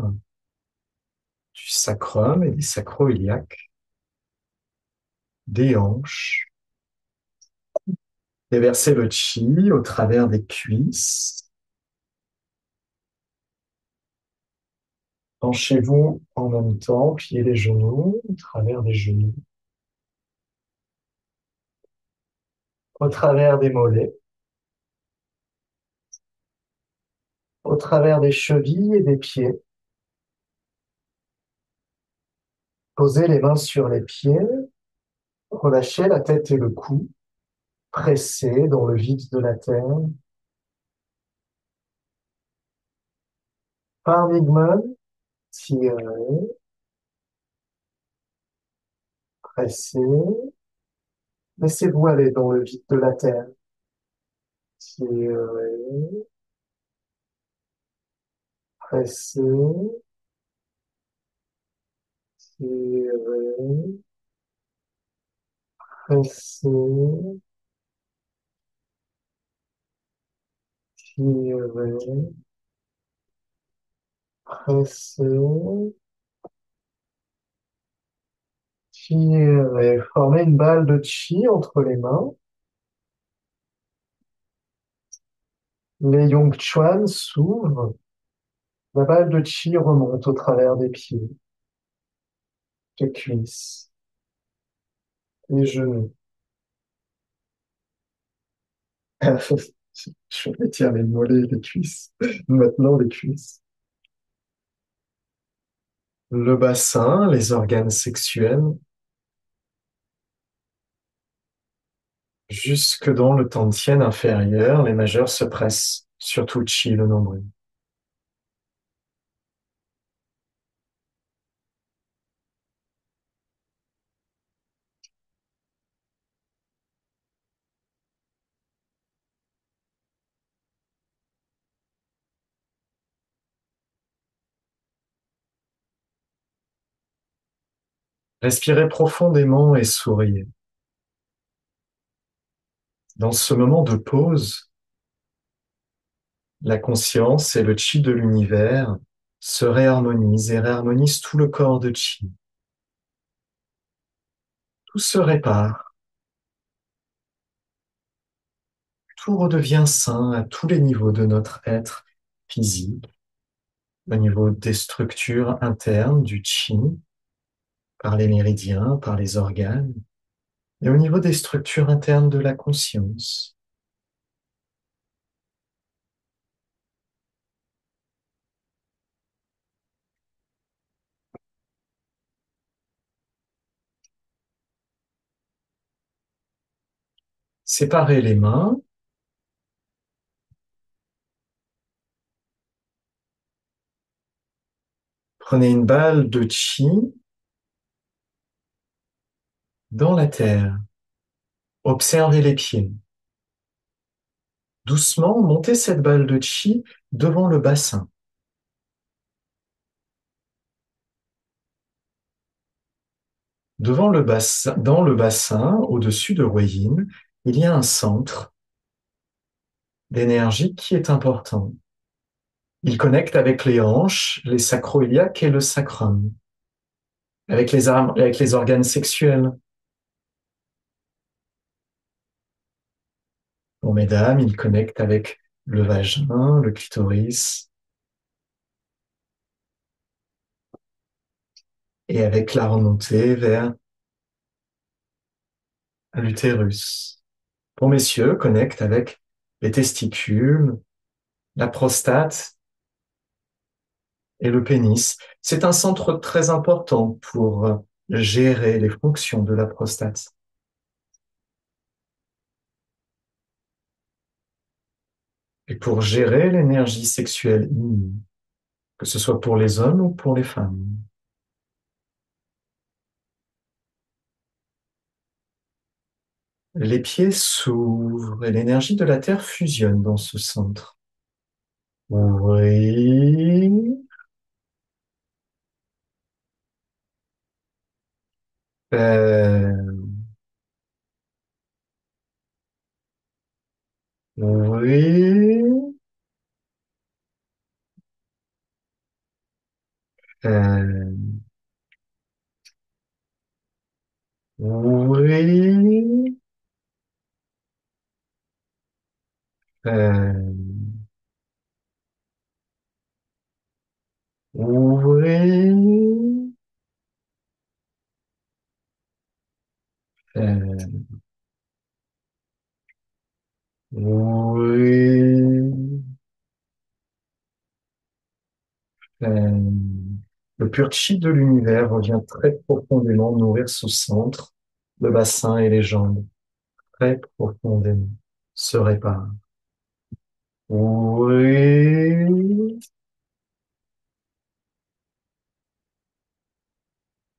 du sacrum et des sacro-iliaques, des hanches. Déversez le chi au travers des cuisses, Penchez-vous en même temps, pliez les genoux, au travers des genoux, au travers des mollets, au travers des chevilles et des pieds. Posez les mains sur les pieds, relâchez la tête et le cou, pressez dans le vide de la terre. Par Wigman, tirez, pressez, laissez-vous aller dans le vide de la terre. Tirez, pressez, tirez, pressez, tirez, pressez, tirez. Formez une balle de chi entre les mains. Les Yongchuan s'ouvrent. La balle de chi remonte au travers des pieds, les cuisses, les genoux. Je vais tirer les mollets et les cuisses. Maintenant, les cuisses. Le bassin, les organes sexuels, jusque dans le tantien inférieur, les majeurs se pressent, surtout le chi, le nombril. Respirez profondément et souriez. Dans ce moment de pause, la conscience et le chi de l'univers se réharmonisent et réharmonisent tout le corps de chi. Tout se répare, tout redevient sain à tous les niveaux de notre être physique, au niveau des structures internes du chi, par les méridiens, par les organes, et au niveau des structures internes de la conscience. Séparez les mains, prenez une balle de chi dans la terre, observez les pieds. Doucement, montez cette balle de chi devant le bassin. Devant le bassin, dans le bassin, au-dessus de Huayin, il y a un centre d'énergie qui est important. Il connecte avec les hanches, les sacroiliacs et le sacrum, avec les organes sexuels. Pour mesdames, il connecte avec le vagin, le clitoris et avec la remontée vers l'utérus. Pour messieurs, connecte avec les testicules, la prostate et le pénis. C'est un centre très important pour gérer les fonctions de la prostate et pour gérer l'énergie sexuelle innée, que ce soit pour les hommes ou pour les femmes. Les pieds s'ouvrent et l'énergie de la Terre fusionne dans ce centre. Ouvrir, faire, ouvrir, faire, ouvrir, faire, ouvrir, Euh, oui. Euh, le pur chi de l'univers revient très profondément nourrir ce centre, le bassin et les jambes, très profondément, se répare. Oui.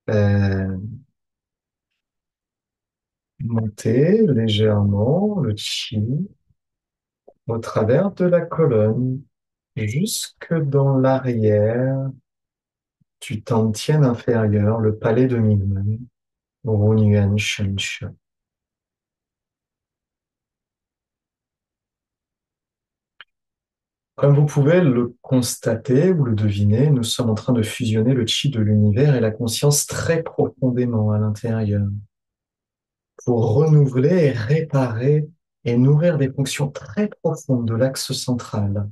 Euh, Montez légèrement le chi au travers de la colonne jusque dans l'arrière du tantien inférieur, le palais de Mingmen, Runyuan Shensha. Comme vous pouvez le constater ou le deviner, nous sommes en train de fusionner le chi de l'univers et la conscience très profondément à l'intérieur pour renouveler et réparer et nourrir des fonctions très profondes de l'axe central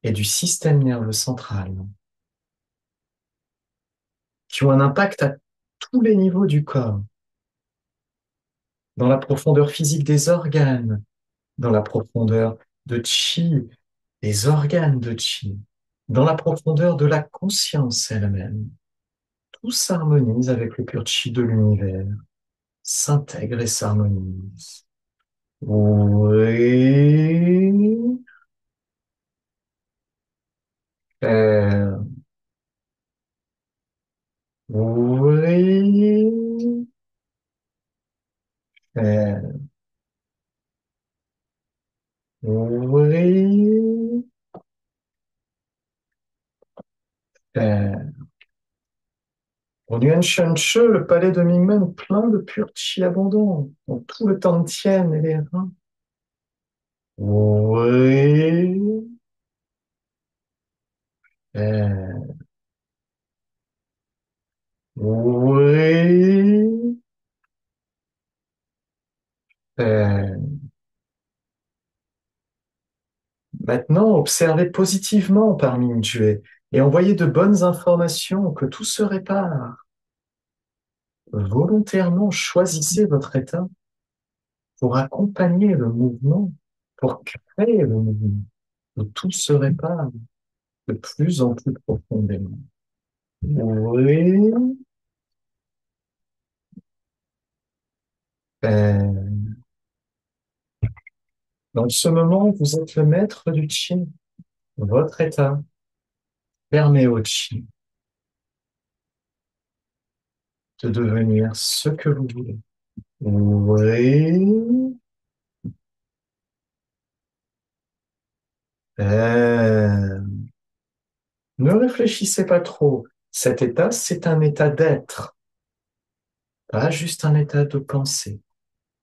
et du système nerveux central qui ont un impact à tous les niveaux du corps, dans la profondeur physique des organes, dans la profondeur de chi, des organes de chi, dans la profondeur de la conscience elle-même. Tout s'harmonise avec le pur chi de l'univers, s'intègre et s'harmonise. Oui, faire, oui, faire, oui, faire. Pour Yuan Shan-che, le palais de Mingmen plein de pur chi abondant, dans tout le tantien et les reins. Oui, faire, oui, faire. Maintenant, observez positivement par Ming-Jue et envoyez de bonnes informations que tout se répare. Volontairement choisissez votre état pour accompagner le mouvement, pour créer le mouvement, que tout se répare de plus en plus profondément. Oui, ben, dans ce moment, vous êtes le maître du chi. Votre état permet au chi de devenir ce que vous voulez. Oui, ben, ne réfléchissez pas trop. Cet état, c'est un état d'être, pas juste un état de pensée.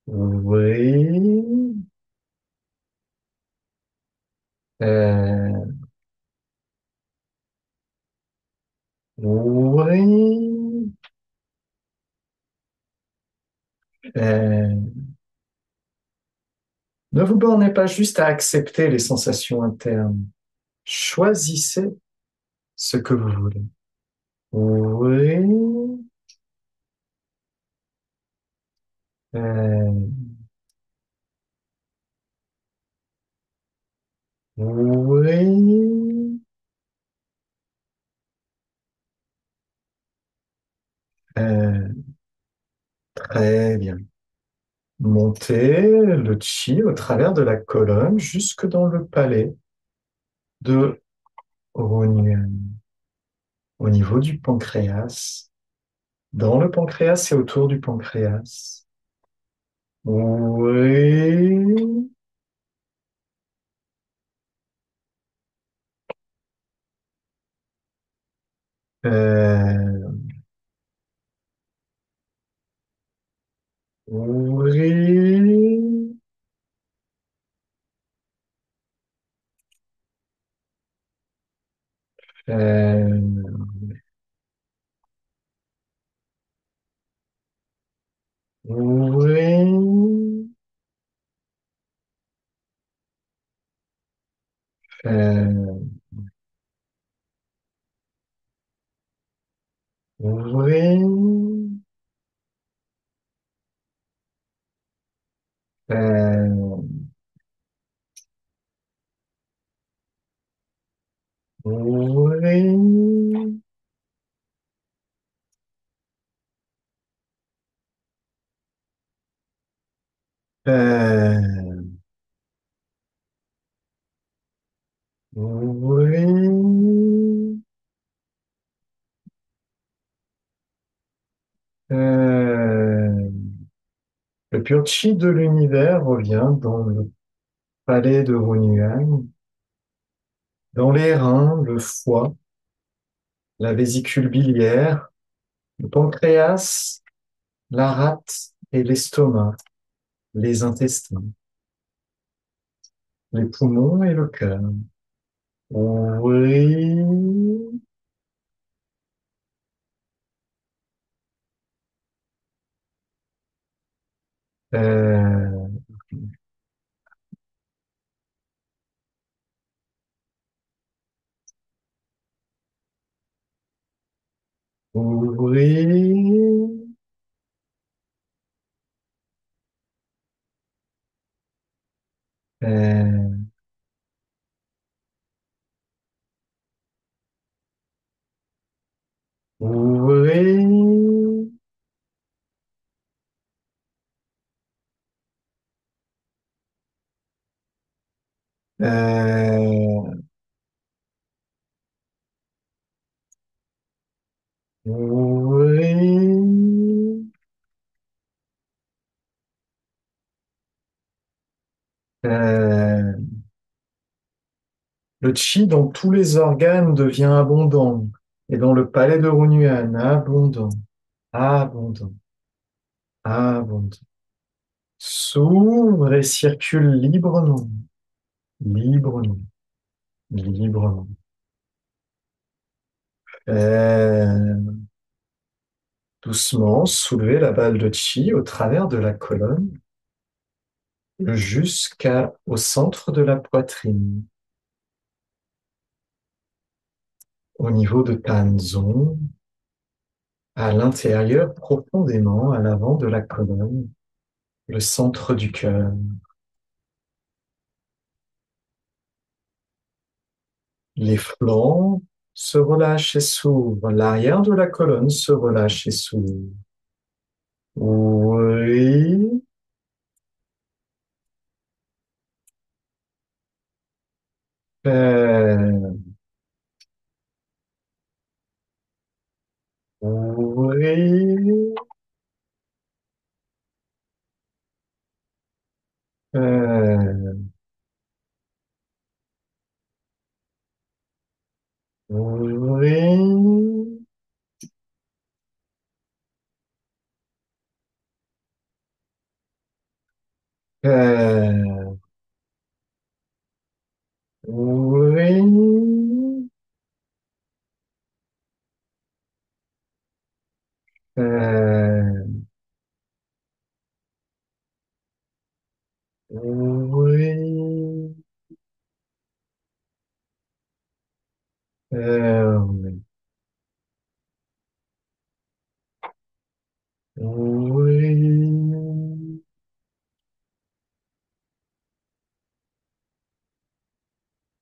Oui, euh, oui, euh, ne vous bornez pas juste à accepter les sensations internes. Choisissez ce que vous voulez. Oui, euh, oui, euh, très bien. Montez le chi au travers de la colonne jusque dans le palais de Runyan, au niveau du pancréas, dans le pancréas et autour du pancréas. Oui, euh, oui, euh, oui, euh, oui, Euh, ouvrez, euh, ouvrez, euh, le pur chi de l'univers revient dans le palais de Hunyuan, dans les reins, le foie, la vésicule biliaire, le pancréas, la rate et l'estomac, les intestins, les poumons et le cœur. Oui. Euh, ouvrez. Euh, ouvrez. Euh, ouvrez. Euh, le chi dans tous les organes devient abondant. Et dans le palais de Runyuan, abondant, abondant, abondant. S'ouvre et circule librement, librement, librement. Euh, doucement, soulevez la balle de chi au travers de la colonne jusqu'au centre de la poitrine, au niveau de Tanzong, à l'intérieur profondément, à l'avant de la colonne, le centre du cœur. Les flancs se relâchent et s'ouvrent, l'arrière de la colonne se relâche et s'ouvre. Oui. Euh, oui. Euh, oui. Euh, oui. Euh, oui. Oui. Oui.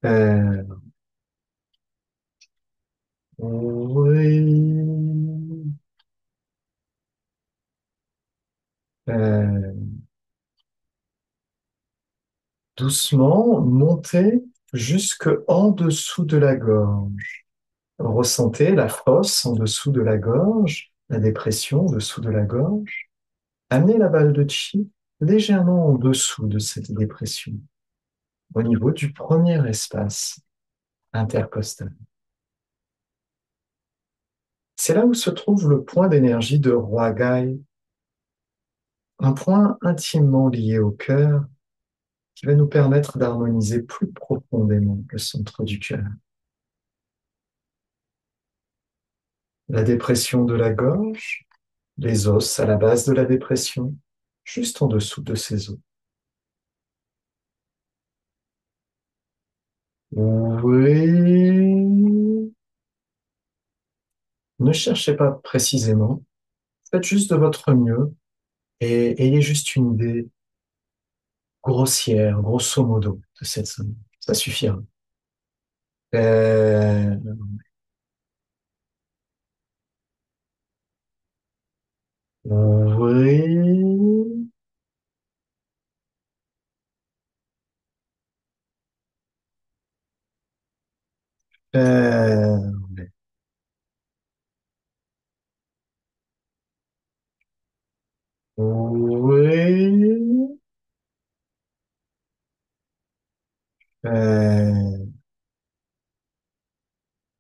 Euh, oui. Euh, doucement, montez jusque en dessous de la gorge. Ressentez la fosse en dessous de la gorge, la dépression en dessous de la gorge. Amenez la balle de chi légèrement en dessous de cette dépression, au niveau du premier espace intercostal. C'est là où se trouve le point d'énergie de Roi Gai, un point intimement lié au cœur qui va nous permettre d'harmoniser plus profondément le centre du cœur. La dépression de la gorge, les os à la base de la dépression, juste en dessous de ces os. Oui. Ne cherchez pas précisément, faites juste de votre mieux et ayez juste une idée grossière, grosso modo, de cette somme. Ça suffira. Oui. Euh, oui. Euh,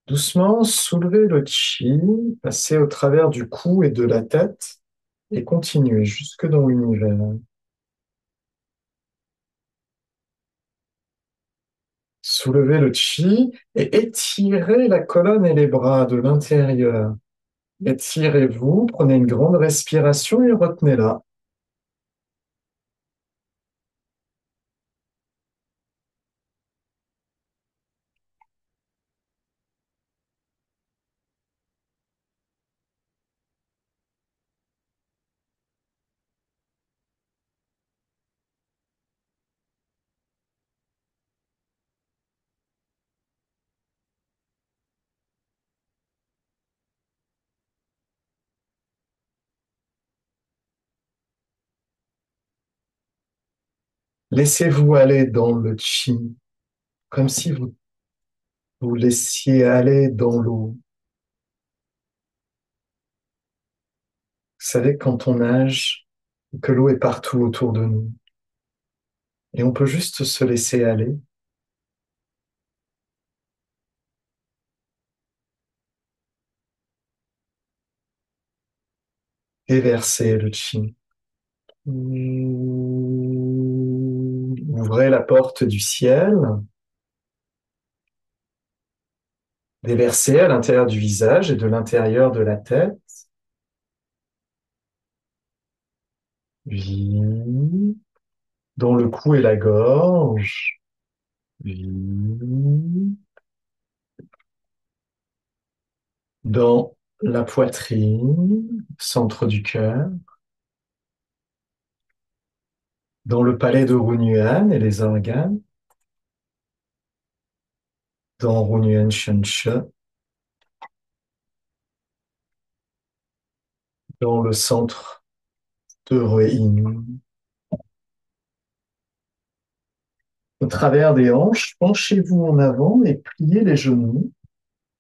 doucement, soulevez le chi, passez au travers du cou et de la tête et continuez jusque dans l'univers. Soulevez le chi et étirez la colonne et les bras de l'intérieur. Étirez-vous, prenez une grande respiration et retenez-la. Laissez-vous aller dans le chi, comme si vous vous laissiez aller dans l'eau. Vous savez, quand on nage, que l'eau est partout autour de nous, et on peut juste se laisser aller, déverser le chi. Ouvrez la porte du ciel, déversez à l'intérieur du visage et de l'intérieur de la tête. Oui. Dans le cou et la gorge. Oui. Dans la poitrine, centre du cœur. Dans le palais de Runyan et les organes. Dans Runyan Shansha. Dans le centre de Ruin. Au travers des hanches, penchez-vous en avant et pliez les genoux.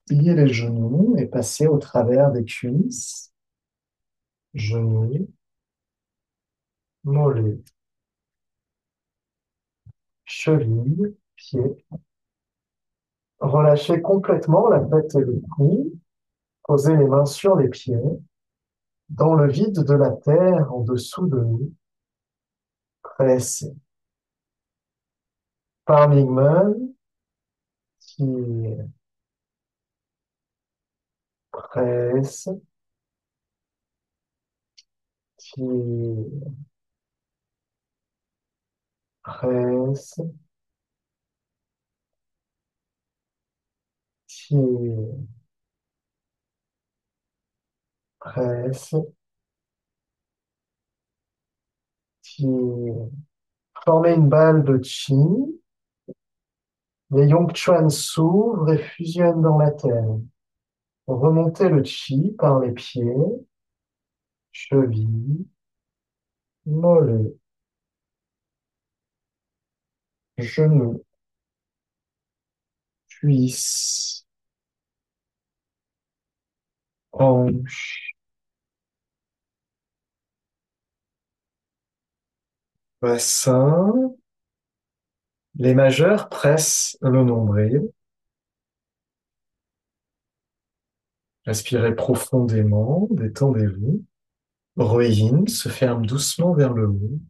Pliez les genoux et passez au travers des cuisses, genoux, mollets, chevilles, pieds. Relâchez complètement la tête et le cou. Posez les mains sur les pieds, dans le vide de la terre en dessous de nous. Pressez. Parmigman, tire, presse, tire, presse, tire, presse, tire. Formez une balle de chi. Les Yongchuan s'ouvrent et fusionnent dans la terre. Remontez le chi par les pieds, chevilles, mollets, genoux, cuisses, hanches, bassin. Les majeurs pressent le nombril. Respirez profondément, détendez-vous. Royin se ferme doucement vers le haut.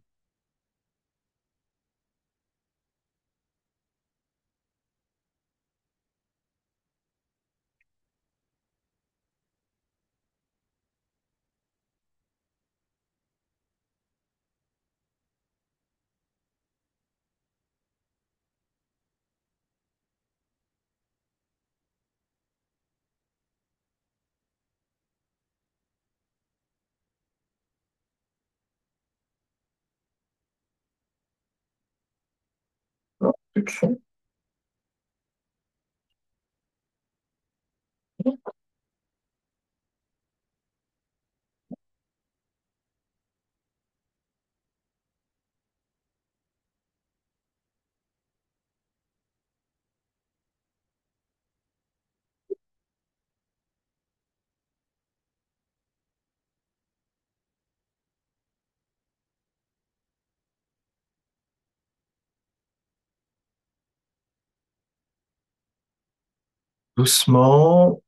Doucement,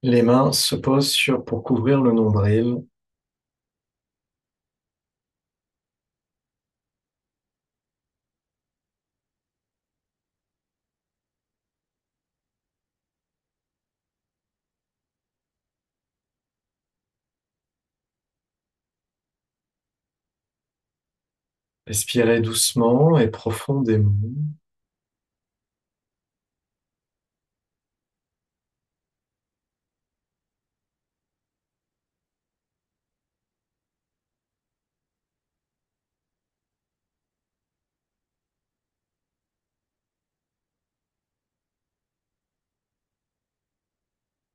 les mains se posent pour couvrir le nombril. Respirez doucement et profondément.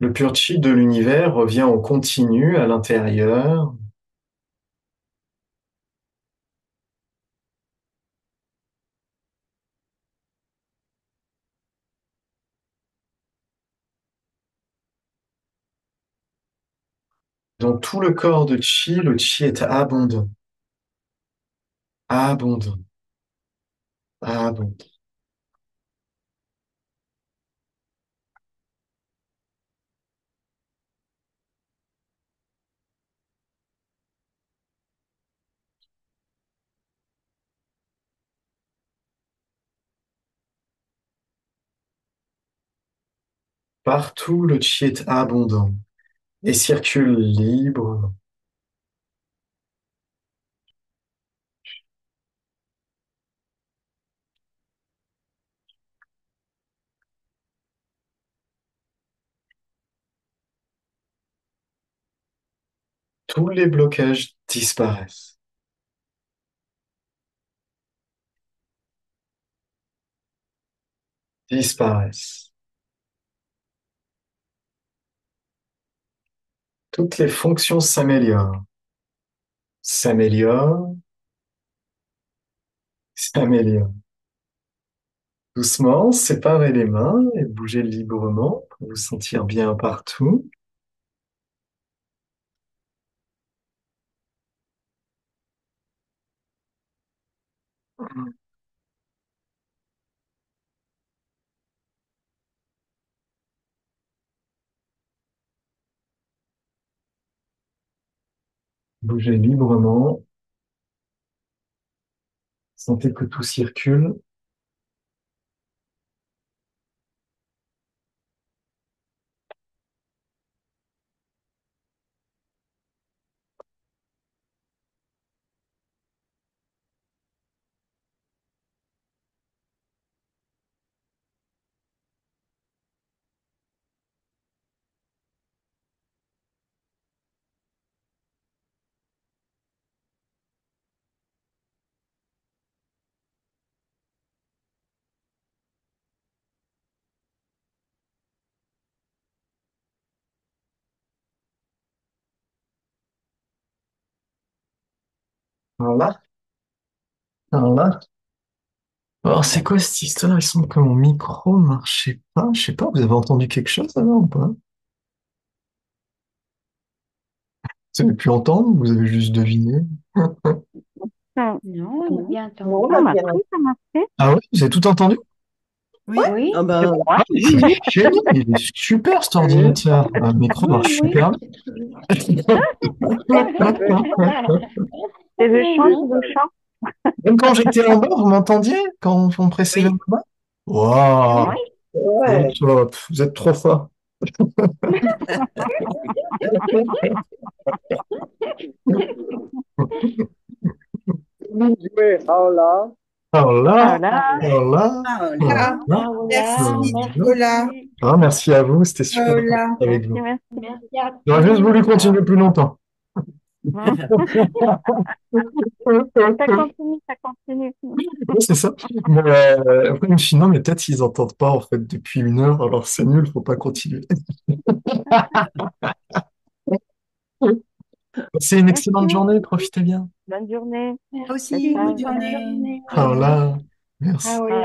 Le pur chi de l'univers revient en continu à l'intérieur. Dans tout le corps de chi, le chi est abondant, abondant, abondant. Partout, le chi est abondant et circule librement. Tous les blocages disparaissent, disparaissent. Toutes les fonctions s'améliorent, s'améliorent, s'améliorent. Doucement, séparez les mains et bougez librement pour vous sentir bien partout. Bougez librement. Sentez que tout circule. Voilà, voilà. Alors, c'est quoi cette histoire? Il semble que mon micro marchait pas. Je sais pas, vous avez entendu quelque chose avant ou pas? Vous avez pu entendre ou vous avez juste deviné? Non, on a bien Non, entendu. on a bien entendu. Ça m'a fait. Ah oui, vous avez tout entendu? Oui, Oui, ah je ben, crois. Ah, mais Oui, oui. c'est génial, il est super cet ordinateur. Le micro Oui, marche oui. super bien. C'est le chant, c'est le chant. Même quand j'étais en bas, vous m'entendiez quand on pressait le oui. bas? Waouh, Oui. vous Ouais. êtes top, vous êtes trop fort. Bien joué, Paola. Alors là, Voilà. alors là, Ah, alors là. là, Ah, Merci, voilà. alors là. Nicolas. Merci. Ah, merci à vous, c'était super de parler Paola. avec Merci, vous. merci. J'aurais juste voulu continuer plus longtemps. Ça continue, ça continue. Ouais, c'est ça. Mais après, je me suis dit, non, mais peut-être ils entendent pas en fait depuis 1 heure, alors c'est nul, faut pas continuer. C'est une Merci excellente journée, beaucoup. profitez bien. Bonne journée. Toi Ciao, aussi, bonne ciao. journée. Alors Ciao. là, merci.